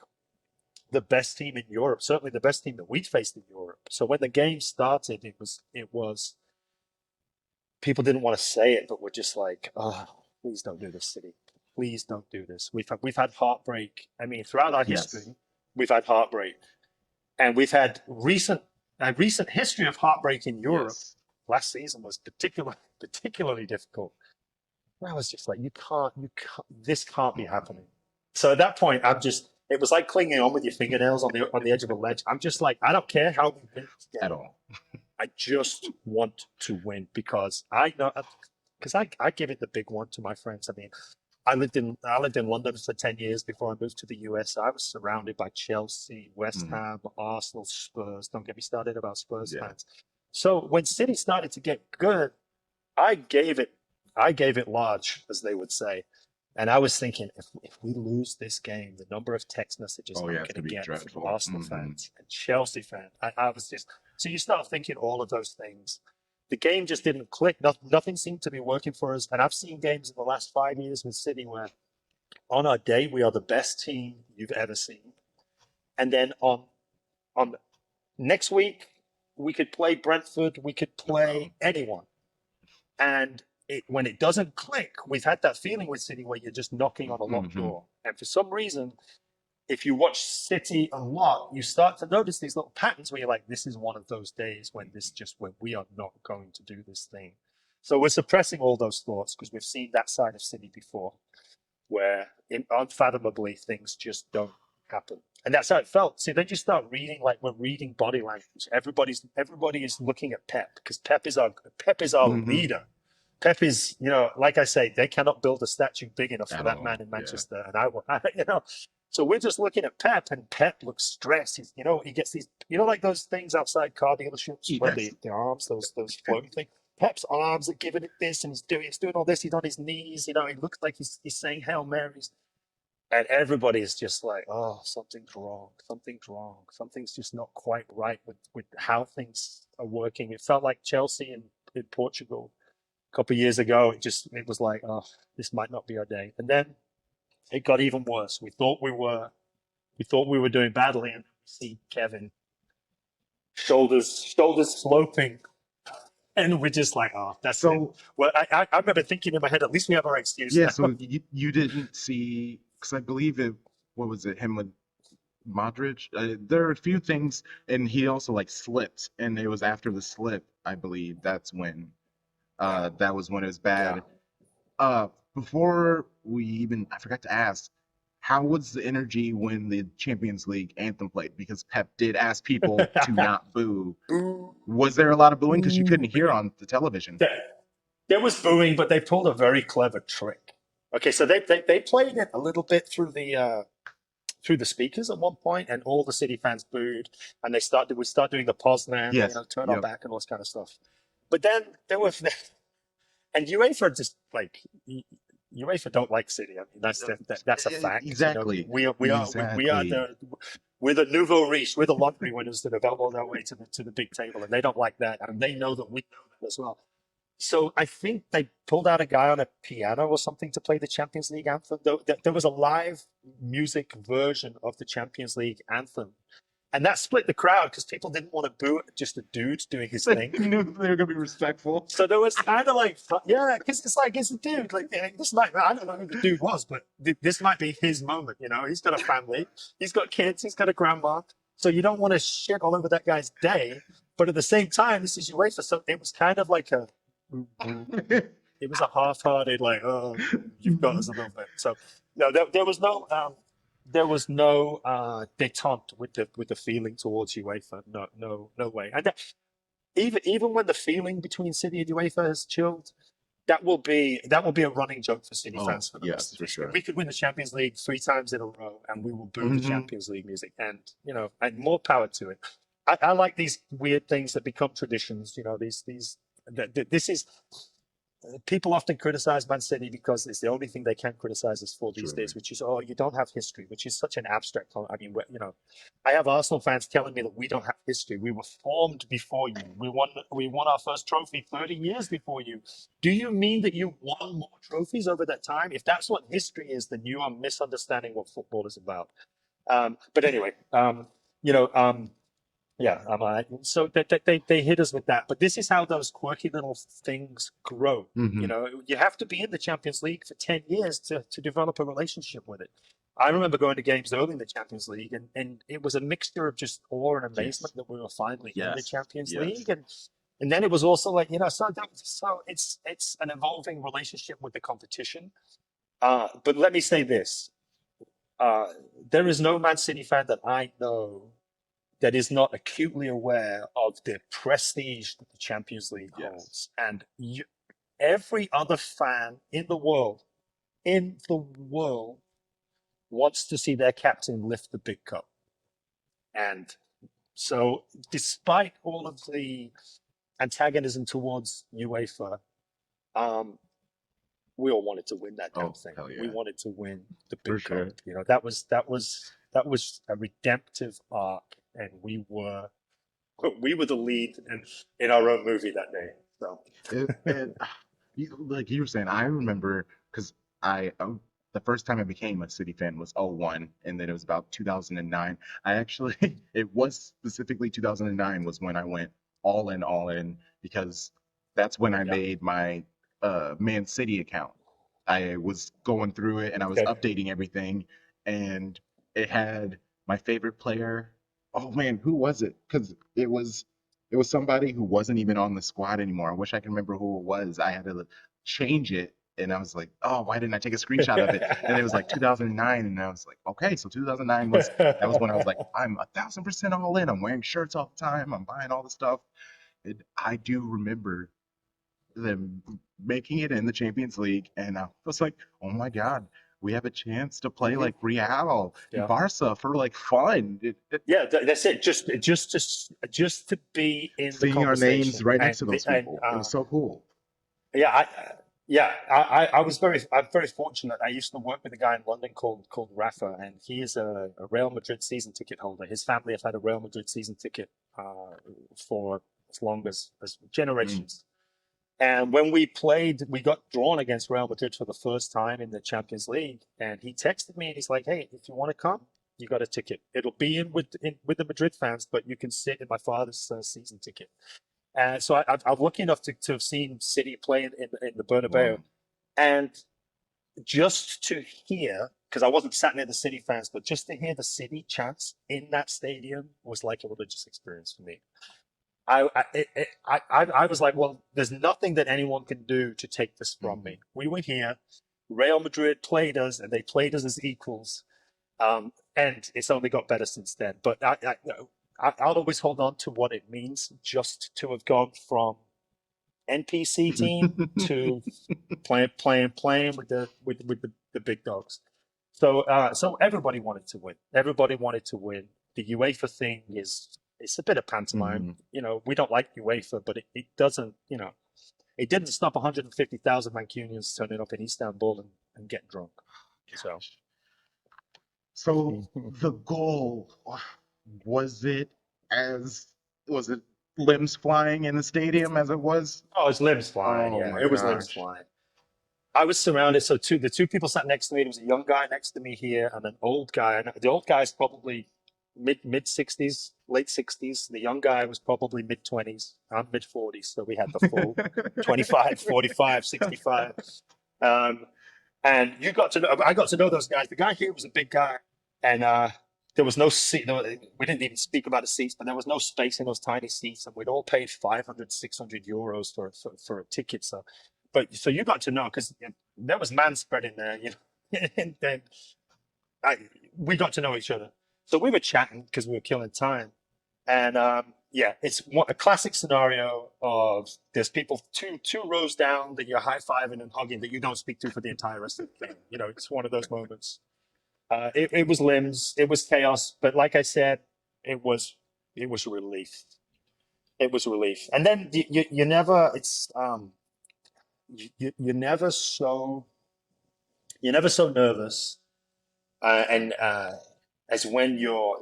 the best team in Europe, certainly the best team that we'd faced in Europe. So when the game started, it was people didn't want to say it, but we're just like, oh, please don't do this, City. Please don't do this. We've had heartbreak. I mean, throughout our Yes. history, we've had heartbreak, and we've had recent history of heartbreak in Europe. Yes. Last season was particularly difficult. And I was just like, this can't be happening. So at that point, it was like clinging on with your fingernails on the edge of a ledge. I'm just like, I don't care how we win this At game. all. I just want to win because I know, because I give it the big one to my friends. I mean, I lived in London for 10 years before I moved to the US. I was surrounded by Chelsea, West Mhm. Ham, Arsenal, Spurs. Don't get me started about Spurs Yeah. fans. So when City started to get good, I gave it I gave it large, as they would say. And I was thinking, if we lose this game, the number of text messages Oh I'm yeah, it's going gonna to be get from dreadful. Arsenal Hmm. fans and Chelsea fans, I was just, so you start thinking all of those things. The game just didn't click. Nothing seemed to be working for us. And I've seen games in the last 5 years with City where on our day, we are the best team you've ever seen. And then on next week, we could play Brentford, we could play anyone. And when it doesn't click, we've had that feeling with City where you're just knocking on a locked Hmm. door. And for some reason, if you watch City a lot, you start to notice these little patterns where you're like, this is one of those days when we are not going to do this thing. So we're suppressing all those thoughts because we've seen that side of City before, where unfathomably things just don't happen. And that's how it felt. See, then you start reading, like we're reading body language. Everybody is looking at Pep because Pep is our Hmm. leader. Pep is, like I say, they cannot build a statue big enough for At that man all. in Yeah. Manchester. And so we're just looking at Pep, and Pep looks stressed. He gets these, like those things outside car dealerships where Yes. the arms, those floating things. Pep's arms are giving it this, and he's doing all this. He's on his knees. He looks like he's saying Hail Marys, and everybody's just like, oh, something's wrong. Something's wrong. Something's just not quite right with how things are working. It felt like Chelsea in Portugal a couple of years ago. It was like, oh, this might not be our day. And then it got even worse. We thought we were doing badly, and we see Kevin shoulders sloping, and we're just like, oh, that's it. So Well, I remember thinking in my head, at least we have our excuse yeah, now. so you didn't see, because I believe it. What was it? Him with Modric. There are a few things, and he also like slipped, and it was after the slip, I believe. Yeah, That was when it was yeah. bad. Before we even, I forgot to ask, how was the energy when the Champions League anthem played? Because Pep did ask people to not boo. Boo, Was there a lot of booing? Because you couldn't boo. hear on the television. There was booing, but they pulled a very clever trick. Okay, so they played it a little bit through the speakers at one point, and all the City fans booed, and we start doing the Poznan, Yes. turn our Yep. back and all this kind of stuff. But then there was, and UEFA just like UEFA don't like City. I mean, that's a fact. Exactly. Exactly. We're the nouveau riche. We're the lottery winners that have elbowed our way to the big table, and they don't like that, and they know that we know that as well. So I think they pulled out a guy on a piano or something to play the Champions League anthem. There was a live music version of the Champions League anthem, and that split the crowd because people didn't want to boo just a dude doing his They thing. knew they were gonna be respectful. So there was kind of like, yeah, because it's a dude. Like I don't know who the dude was, but this might be his moment. He's got a family, he's got kids, he's got a grandma. So you don't want to shit all over that guy's day, but at the same time, this is UEFA. So it was kind of like it was a half-hearted like, oh, you've got us a little bit. So no, there was no détente with the feeling towards UEFA. No, no, no way. And even when the feeling between City and UEFA has chilled, that will be a running joke for City Oh, fans for the rest yes, of for this year. sure. We could win the Champions League 3 times in a row, and we will boo the Hmm. Champions League music, and more power to it. I like these weird things that become traditions. This is people often criticize Man City because it's the only thing they can criticize us for these Truly. days, which is, oh, you don't have history, which is such an abstract. I mean, you know, I have Arsenal fans telling me that we don't have history. We were formed before you. We won our first trophy 30 years before you. Do you mean that you won more trophies over that time? If that's what history is, then you are misunderstanding what football is about. But anyway, you know, yeah, so they hit us with that. But this is how those quirky little things grow. You Hmm. know, you have to be in the Champions League for 10 years to develop a relationship with it. I remember going to games early in the Champions League, and it was a mixture of just awe and Yes. amazement that we were finally in the Yes. Champions League. Yes. And then it was also like, you know, so it's an evolving relationship with the competition. But let me say this. Uh, there is no Man City fan that I know that is not acutely aware of the prestige that the Champions League Yes. holds. And every other fan in the world, wants to see their captain lift the big cup. And so, despite all of the antagonism towards UEFA, um, we all wanted to win that damn Oh, thing. hell We yeah. wanted to win the For big cup. sure. You know, that was a redemptive arc, and we were the lead in our own movie that day. So And like you were saying, I remember because I the first time I became a City fan was '01, and then it was about 2009. I actually it was specifically 2009 was when I went all in because that's when I yeah, made my Man City account. I was going through it and I was okay. updating everything, and it had my favorite player. Oh man, who was it? Because it was somebody who wasn't even on the squad anymore. I wish I could remember who it was. I had to change it, and I was like, oh, why didn't I take a screenshot of it? And it was like 2009, and I was like, okay, so 2009 was that was when I was like, I'm 1,000% all in. I'm wearing shirts all the time. I'm buying all the stuff. And I do remember them making it in the Champions League, and I was like, oh my God, we have a chance to play hmm like Real and Yeah, Barca for like fun. yeah. That's it. Just to be in the Seeing our names conversation, right and next to the, those and people, it was so cool. yeah, yeah, I'm very fortunate. I used to work with a guy in London called Rafa, and he is a Real Madrid season ticket holder. His family have had a Real Madrid season ticket for as long as Mm. generations. And when we played, we got drawn against Real Madrid for the first time in the Champions League. And he texted me and he's like, "Hey, if you want to come, you got a ticket. It'll be in with the Madrid fans, but you can sit in my father's season ticket." And so I'm lucky enough to have seen City play in the Bernabeu, Wow. and just to hear, because I wasn't sat near the City fans, but just to hear the City chants in that stadium was like a religious experience for me. I was like, well, there's nothing that anyone can do to take this from Mhm. me. We were here, Real Madrid played us, and they played us as equals. And it's only got better since then. But I'll always hold on to what it means just to have gone from NPC team to playing with the big dogs. So everybody wanted to win. Everybody wanted to win. The UEFA thing is it's a bit of pantomime. Mhm. You know, we don't like UEFA, but it doesn't. You know, it didn't stop 150,000 Mancunians turning up in Istanbul and getting drunk. So. Gosh. So the goal was it as was it limbs flying in the stadium as it was? Oh, it's limbs flying. Oh Yeah, my it was limbs gosh. flying. I was surrounded. So the two people sat next to me. There was a young guy next to me here, and an old guy. And the old guy's probably mid 60s, late 60s. The young guy was probably mid 20s. I'm mid 40s. So we had the full 25, 45, 65. Um, and I got to know those guys. The guy here was a big guy, and there was no seat. We didn't even speak about the seats, but there was no space in those tiny seats, and we'd all paid 500, 600 euros for a ticket. So you got to know because there was man spread in there, and then I, we got to know each other. So we were chatting because we were killing time, and yeah, it's a classic scenario of there's people two rows down that you're high fiving and hugging that you don't speak to for the entire rest of the game. You know, it's one of those moments. It was limbs, it was chaos, but like I said, it was it was relief. It was relief, and then you never. It's you're never so nervous and as when you're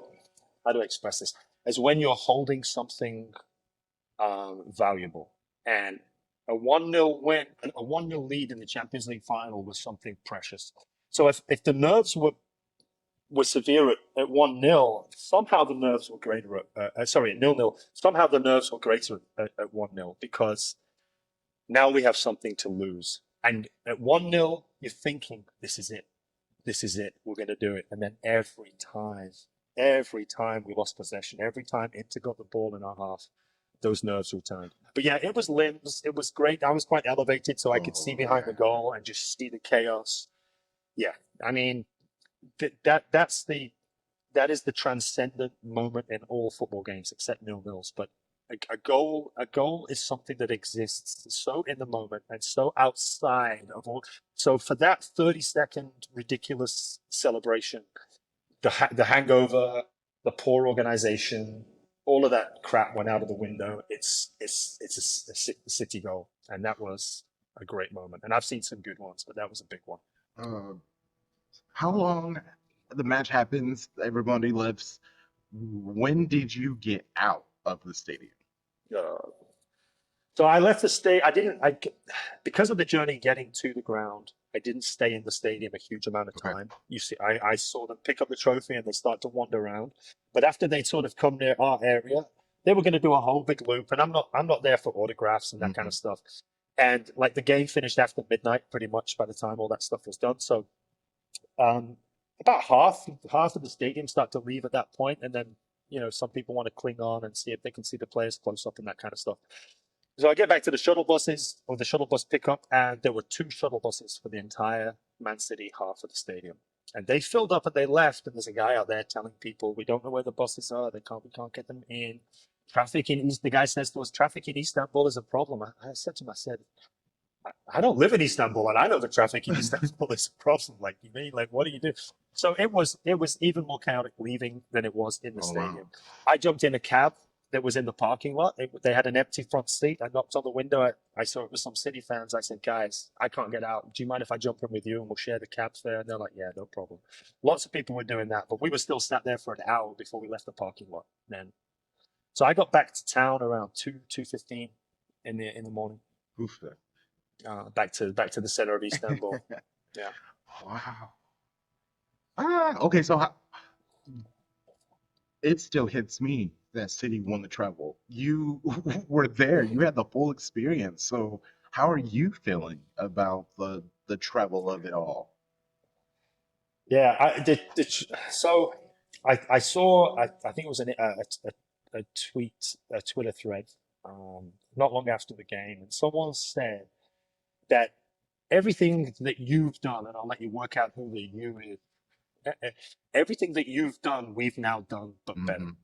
how do I express this? As when you're holding something valuable. And a 1-0 win, a 1-0 lead in the Champions League final was something precious. So if the nerves were severe at 1-0, somehow the nerves were greater at 0-0. Somehow the nerves were greater at 1-0 because now we have something to lose. And at 1-0, you're thinking, this is it. This is it. We're going to do it. And then every time we lost possession, every time Inter got the ball in our half, those nerves returned. But yeah, it was limbs. It was great. I was quite elevated, so I could see behind the goal and just see the chaos. Yeah, I mean, that is the transcendent moment in all football games, except 0-0s. But a goal is something that exists so in the moment and so outside of all. So for that 30-second ridiculous celebration, the hangover, the poor organization, all of that crap went out of the window. It's a City goal, and that was a great moment. And I've seen some good ones, but that was a big one. Uh, how long the match happens, everybody lifts. When did you get out of the stadium? Uh, so I left the state. Because of the journey getting to the ground, I didn't stay in the stadium a huge amount of time. You see, I saw them pick up the trophy and they start to wander around. But after they sort of come near our area, they were going to do a whole big loop, and I'm not there for autographs and that kind of stuff. And like the game finished after midnight, pretty much by the time all that stuff was done. So about half of the stadium start to leave at that point, and then some people want to cling on and see if they can see the players close up and that kind of stuff. So I get back to the shuttle buses or the shuttle bus pickup, and there were 2 shuttle buses for the entire Man City half of the stadium. And they filled up and they left, and there's a guy out there telling people, we don't know where the buses are, we can't get them in. The guy says to us, traffic in Istanbul is a problem. I said to him, I don't live in Istanbul, and I know the traffic in Istanbul is a problem. Like, you mean, like, what do you do? So it was even more chaotic leaving than it was in the stadium. Wow. I jumped in a cab that was in the parking lot. They had an empty front seat. I knocked on the window. I saw it was some City fans. I said, guys, I can't get out. Do you mind if I jump in with you and we'll share the cab fare? And they're like, yeah, no problem. Lots of people were doing that, but we were still sat there for an hour before we left the parking lot. Then, so I got back to town around 2:15 in the morning. Oof. Back to the center of Istanbul. Yeah. Wow. Okay, so it still hits me that City won the treble. You were there. You had the full experience. So how are you feeling about the treble of it all? Yeah, so I saw I think it was a Twitter thread not long after the game, and someone said that everything that you've done, and I'll let you work out who the you is, everything that you've done, we've now done, but better.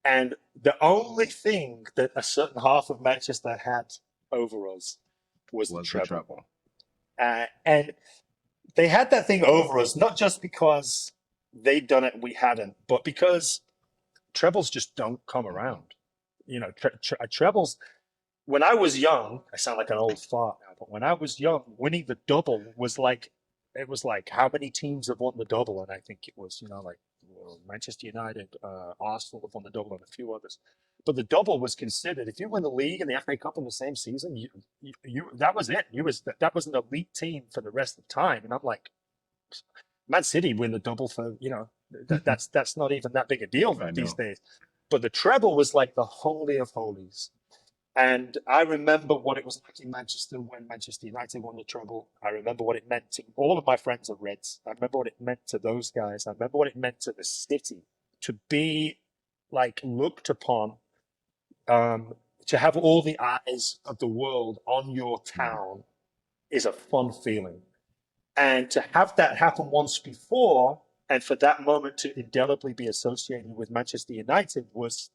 And the only thing that a certain half of Manchester had over us was the treble. And they had that thing over us, not just because they'd done it and we hadn't, but because trebles just don't come around. Trebles, when I was young, I sound like an old fart now, but when I was young, winning the double was like, how many teams have won the double? And I think it was, like Manchester United, Arsenal have won the double and a few others. But the double was considered, if you win the league and the FA Cup in the same season, you that was it. That was an elite team for the rest of the time. And I'm like, Man City win the double for, that's not even that big a deal these days. But the treble was like the holy of holies. And I remember what it was like in Manchester when Manchester United won the treble. I remember what it meant to all of my friends are Reds. I remember what it meant to those guys. I remember what it meant to the city to be like looked upon, to have all the eyes of the world on your town is a fun feeling. And to have that happen once before, and for that moment to indelibly be associated with Manchester United was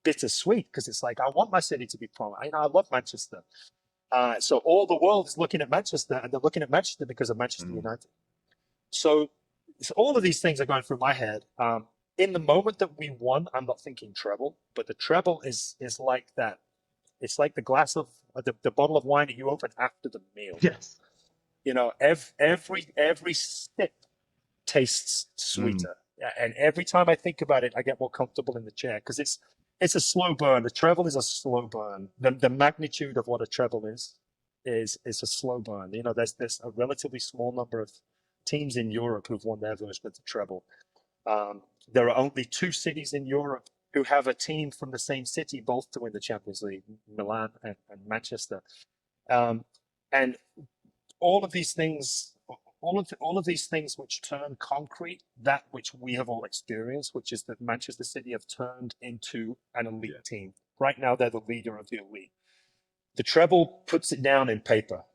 bittersweet, because it's like, I want my city to be prominent. I love Manchester. So all the world is looking at Manchester, and they're looking at Manchester because of Manchester United. So all of these things are going through my head. In the moment that we won, I'm not thinking treble, but the treble is like that it's like the glass of the bottle of wine that you open after the meal. Yes. You know, every sip tastes Mm, sweeter. And every time I think about it, I get more comfortable in the chair because it's a slow burn. The treble is a slow burn. The magnitude of what a treble is a slow burn. You know, there's a relatively small number of teams in Europe who've won their version of the treble. There are only two cities in Europe who have a team from the same city both to win the Champions League, Milan and Manchester. Um, and all of these things, all of these things which turn concrete that which we have all experienced, which is that Manchester City have turned into an elite yeah. team. Right now, they're the leader of the elite. The treble puts it down in paper.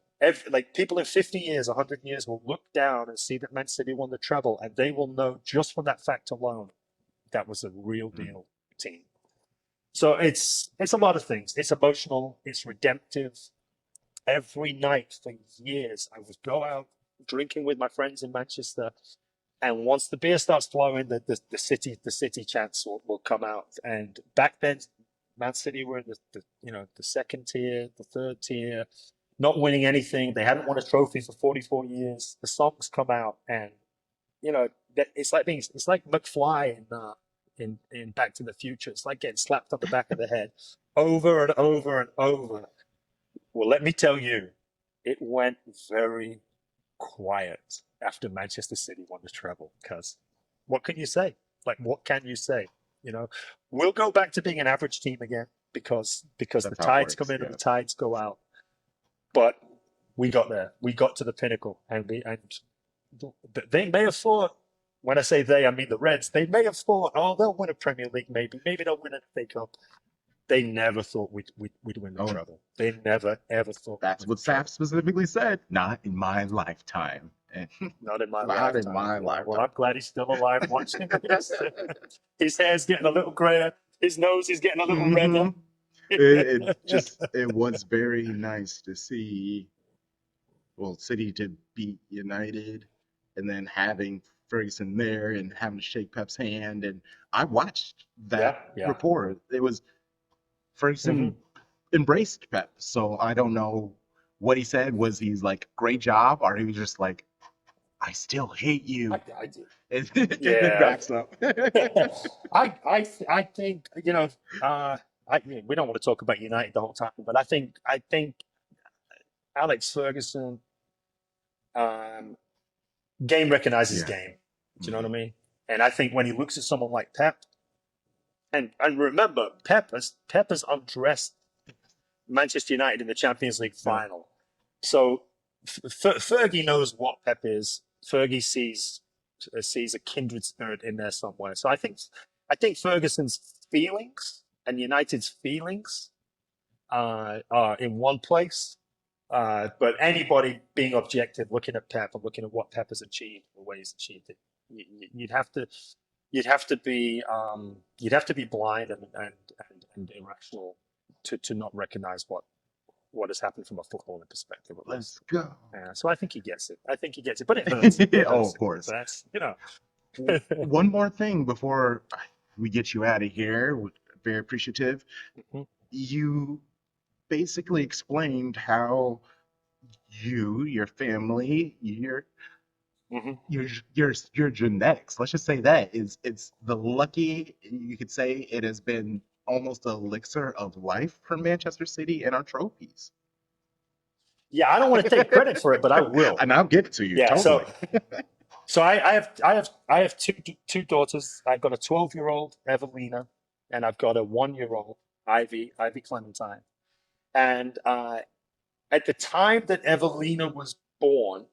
Like people in 50 years, 100 years will look down and see that Man City won the treble, and they will know just from that fact alone that was a real Mm. deal team. So it's a lot of things. It's emotional. It's redemptive. Every night for years, I would go out drinking with my friends in Manchester, and once the beer starts flowing, the city chants will come out. And back then, Man City were in the second tier, the third tier, not winning anything. They hadn't won a trophy for 44 years. The songs come out, and it's like McFly in Back to the Future. It's like getting slapped on the back of the head over and over and over. Well, let me tell you, it went very quiet after Manchester City won the treble. Because what can you say? Like, what can you say? You know, we'll go back to being an average team again because the That's how it tides come works. in and Yeah. the tides go out. But we got there. We got to the pinnacle, and they may have thought. When I say they, I mean the Reds. They may have thought, oh, they'll win a Premier League, maybe they'll win a FA Cup. They never thought we'd win the Oh, treble. They never ever thought we'd that's win what the Saf treble. specifically said. Not in my lifetime. And Not in my not in lifetime. my Yeah. Well, lifetime. I'm glad he's still alive watching this. His hair's getting a little grayer. His nose is getting a little Hmm. redder. It was very nice to see, well, City to beat United, and then having Ferguson there and having to shake Pep's hand. And I watched Yeah, that yeah. report. It was Hmm. Ferguson embraced Pep. So I don't know what he said. Was he's like, great job? Or he was just like, I still hate you. I do. And then Yeah. backs up. I think we don't want to talk about United the whole time, but I think Alex Ferguson um, game recognizes Yeah. game. Do you know Mhm. what I mean? And I think when he looks at someone like Pep, and remember, Pep has undressed Manchester United in the Champions League Yeah. final. So Fergie knows what Pep is. Fergie sees a kindred spirit in there somewhere. So I think Ferguson's feelings and United's feelings are in one place. But anybody being objective, looking at Pep and looking at what Pep has achieved, the way he's achieved it, you'd have to you'd have to be blind and irrational to not recognize what has happened from a footballing perspective at Let's least. go. So I think he gets it. But it hurts him. It Oh, hurts of him. course. That's One more thing before we get you out of here. We're very appreciative. Mhm. You basically explained how your family, Mhm. your genetics, let's just say that is it's the lucky, you could say it has been almost an elixir of life for Manchester City and our trophies. Yeah, I don't want to take credit for it, but I will. And I'll give it to you, Yeah. totally. So I have two daughters. I've got a 12-year-old Evelina, and I've got a 1-year-old Ivy Clementine. And at the time that Evelina was born,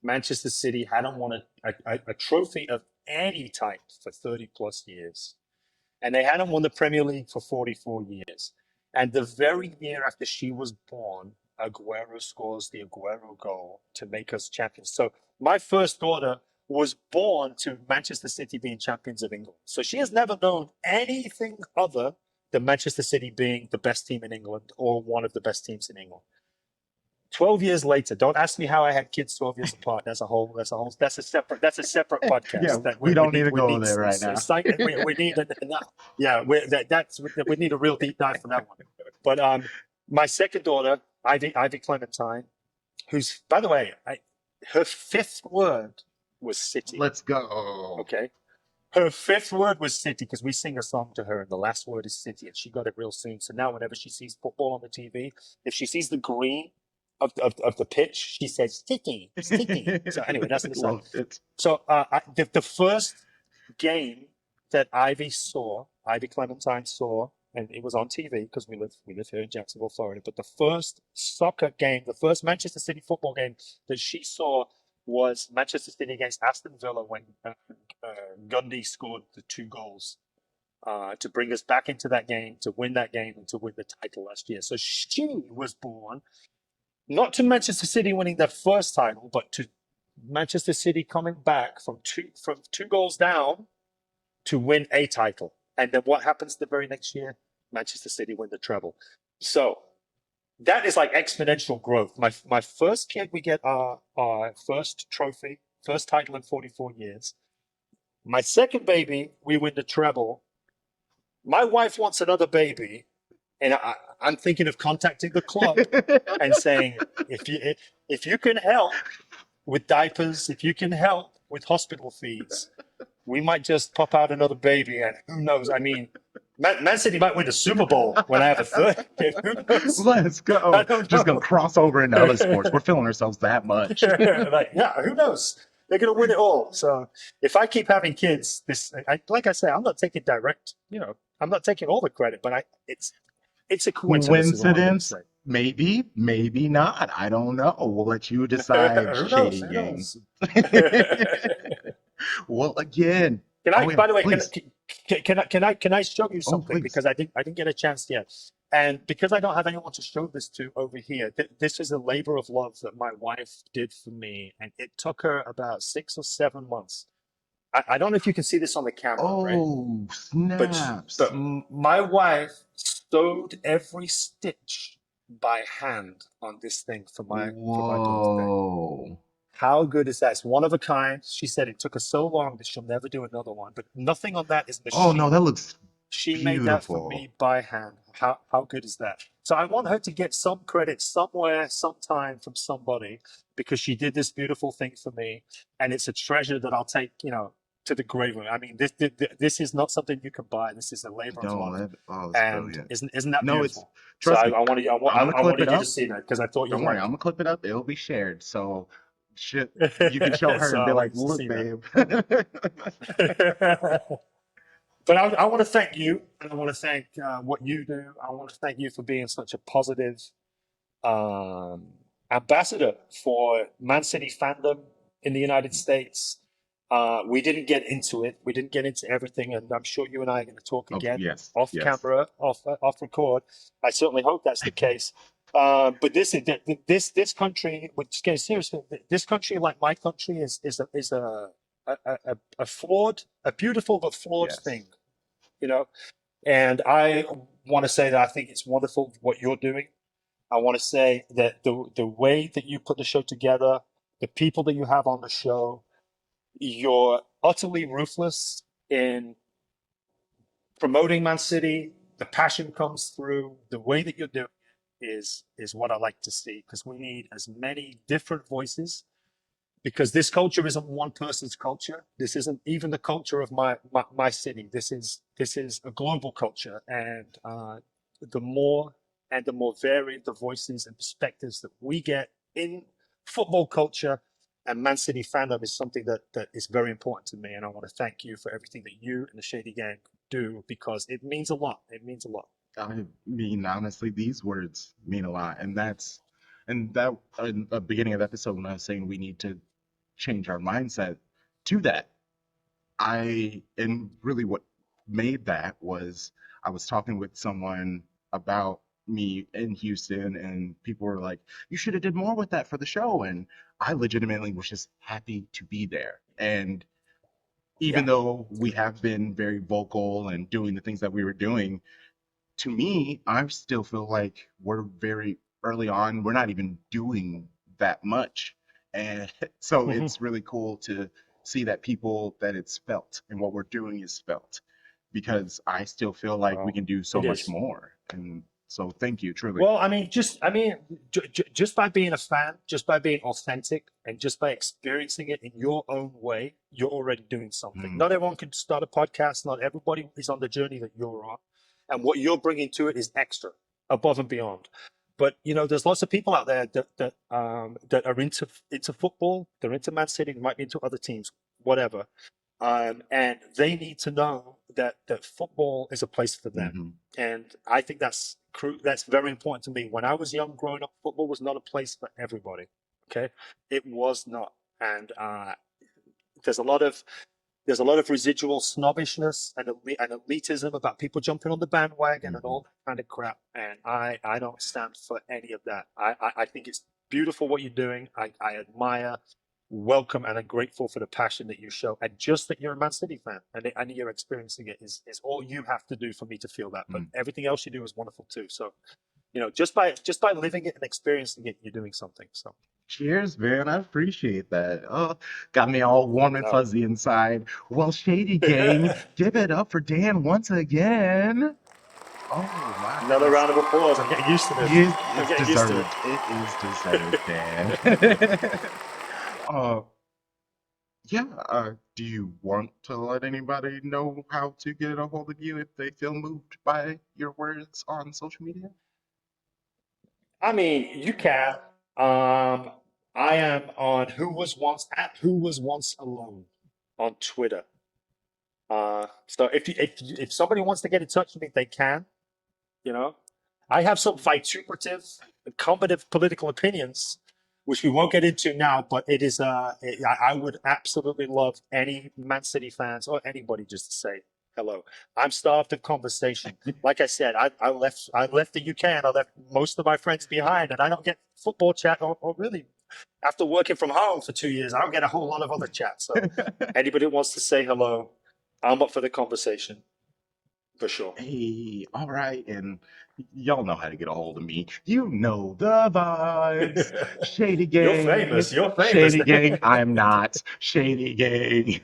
Manchester City hadn't won a trophy of any type for 30 plus years. And they hadn't won the Premier League for 44 years. And the very year after she was born, Aguero scores the Aguero goal to make us champions. So my first daughter was born to Manchester City being champions of England. So she has never known anything other than Manchester City being the best team in England or one of the best teams in England. 12 years later, don't ask me how I had kids 12 years apart. That's a separate Yeah, podcast that we we don't need need to we go need there right now. we need yeah, we need a real deep dive for that one. But my second daughter, Ivy Clementine, who's, by the way, her fifth word was city. Let's go. Okay. Her fifth word was city because we sing a song to her and the last word is city and she got it real soon. So now whenever she sees football on the TV, if she sees the green of the pitch, she says city, city. So anyway, that's the side. Love it. So the first game that Ivy Clementine saw, and it was on TV because we live here in Jacksonville, Florida. But the first soccer game, the first Manchester City football game that she saw was Manchester City against Aston Villa when Gundy scored the 2 goals to bring us back into that game, to win that game, and to win the title last year. So she was born not to Manchester City winning their first title, but to Manchester City coming back from two goals down to win a title. And then what happens the very next year? Manchester City win the treble. So that is like exponential growth. My first kid, we get our first trophy, first title in 44 years. My second baby, we win the treble. My wife wants another baby, and I'm thinking of contacting the club and saying, if you can help with diapers, if you can help with hospital fees, we might just pop out another baby, and who knows? I mean, Man City might win the Super Bowl when I have a third kid. Who knows? Let's go. Just gonna cross over into other sports. We're feeling ourselves that much. Like, yeah, who knows? They're gonna win it all. So if I keep having kids, like I say, I'm not taking direct. I'm not taking all the credit, but it's a coincidence. Coincidence? Maybe, maybe not. I don't know. We'll let you decide, Shady Gang. Well, again. By the way, can I show you Oh, something? please. Because I didn't get a chance yet. And because I don't have anyone to show this to over here, this is a labor of love that my wife did for me. And it took her about 6 or 7 months. I don't know if you can see this on the camera, right? Oh, snaps. But my wife sewed every stitch by hand on this thing for my birthday. Whoa. How good is that? It's one of a kind. She said it took her so long that she'll never do another one. But nothing on that is machine. Oh, no, that looks She made that for me by hand. How good is that? So I want her to get some credit somewhere, sometime from somebody because she did this beautiful thing for me, and it's a treasure that I'll take, to the grave. I mean, this is not something you can buy. This is a labor of love. Oh, And brilliant. isn't that No, beautiful? trust me. I wanted I'm gonna clip you it up. to see that because I thought Don't you'd worry, like I'm gonna clip it up. It'll be shared. So you it. can show her So and be I like, wanted to look, see babe. But I want to thank you, and I want to thank what you do. I want to thank you for being such a positive um, ambassador for Man City fandom in the United States. We didn't get into it. We didn't get into everything, and I'm sure you and I are going to talk again Yes, off yes. camera, off record. I certainly hope that's the case. But this country, which getting serious, this country, like my country, is a flawed, a beautiful but flawed Yes. thing, And I want to say that I think it's wonderful what you're doing. I want to say that the way that you put the show together, the people that you have on the show, you're utterly ruthless in promoting Man City. The passion comes through. The way that you're doing it is what I like to see because we need as many different voices because this culture isn't one person's culture. This isn't even the culture of my city. This is a global culture, and the more varied the voices and perspectives that we get in football culture and Man City fandom is something that is very important to me. And I want to thank you for everything that you and the Shady Gang do because it means a lot. It means a lot. I mean, honestly, these words mean a lot, and that in the beginning of the episode when I was saying we need to change our mindset to that. And really what made that was I was talking with someone about me in Houston, and people were like, "You should have did more with that for the show," and I legitimately was just happy to be there. And even though we have been very vocal and doing the things that we were doing, to me, I still feel like we're very early on. We're not even doing that much. And so it's really cool to see that it's felt and what we're doing is felt because I still feel like we can do so much more. And So thank you, truly. Well, just by being a fan, just by being authentic, and just by experiencing it in your own way, you're already doing something. Mm, Not everyone can start a podcast. Not everybody is on the journey that you're on, and what you're bringing to it is extra, above and beyond. But there's lots of people out there that are into football. They're into Man City. They might be into other teams, whatever. And they need to know that football is a place for them. mhm, And I think that's very important to me. When I was young, growing up, football was not a place for everybody. Okay, it was not. And there's a lot of there's a lot of residual snobbishness and elitism about people jumping on the bandwagon and mhm. all that kind of crap. And I don't stand for any of that. I think it's beautiful what you're doing. I admire, welcome, and I'm grateful for the passion that you show. And just that you're a Man City fan and you're experiencing it is all you have to do for me to feel that. But Mm. everything else you do is wonderful too. So, just by living it and experiencing it, you're doing something. So, Cheers, man. I appreciate that. Oh, got me all warm and no. fuzzy inside. Well, Shady Gang, give it up for Dan once again. Oh my Another goodness. round of applause. I'm getting used to this. I'm It's getting used to it. deserved. It is deserved, Dan. uh, yeah. Do you want to let anybody know how to get a hold of you if they feel moved by your words on social media? I mean, you can. Um, I am on Who Was Once Alone on Twitter. So if somebody wants to get in touch with me, they can. You know, I have some vituperative, combative political opinions, which we won't get into now. But I would absolutely love any Man City fans or anybody just to say hello. I'm starved of conversation. Like I said, I left the UK and I left most of my friends behind, and I don't get football chat or really after working from home for 2 years, I don't get a whole lot of other chat. So anybody who wants to say hello, I'm up for the conversation for sure. Hey, all right, and y'all know how to get a hold of me. You know the vibes. Shady You're Gang. famous. You're famous. Shady Gang. I'm not. Shady Gang.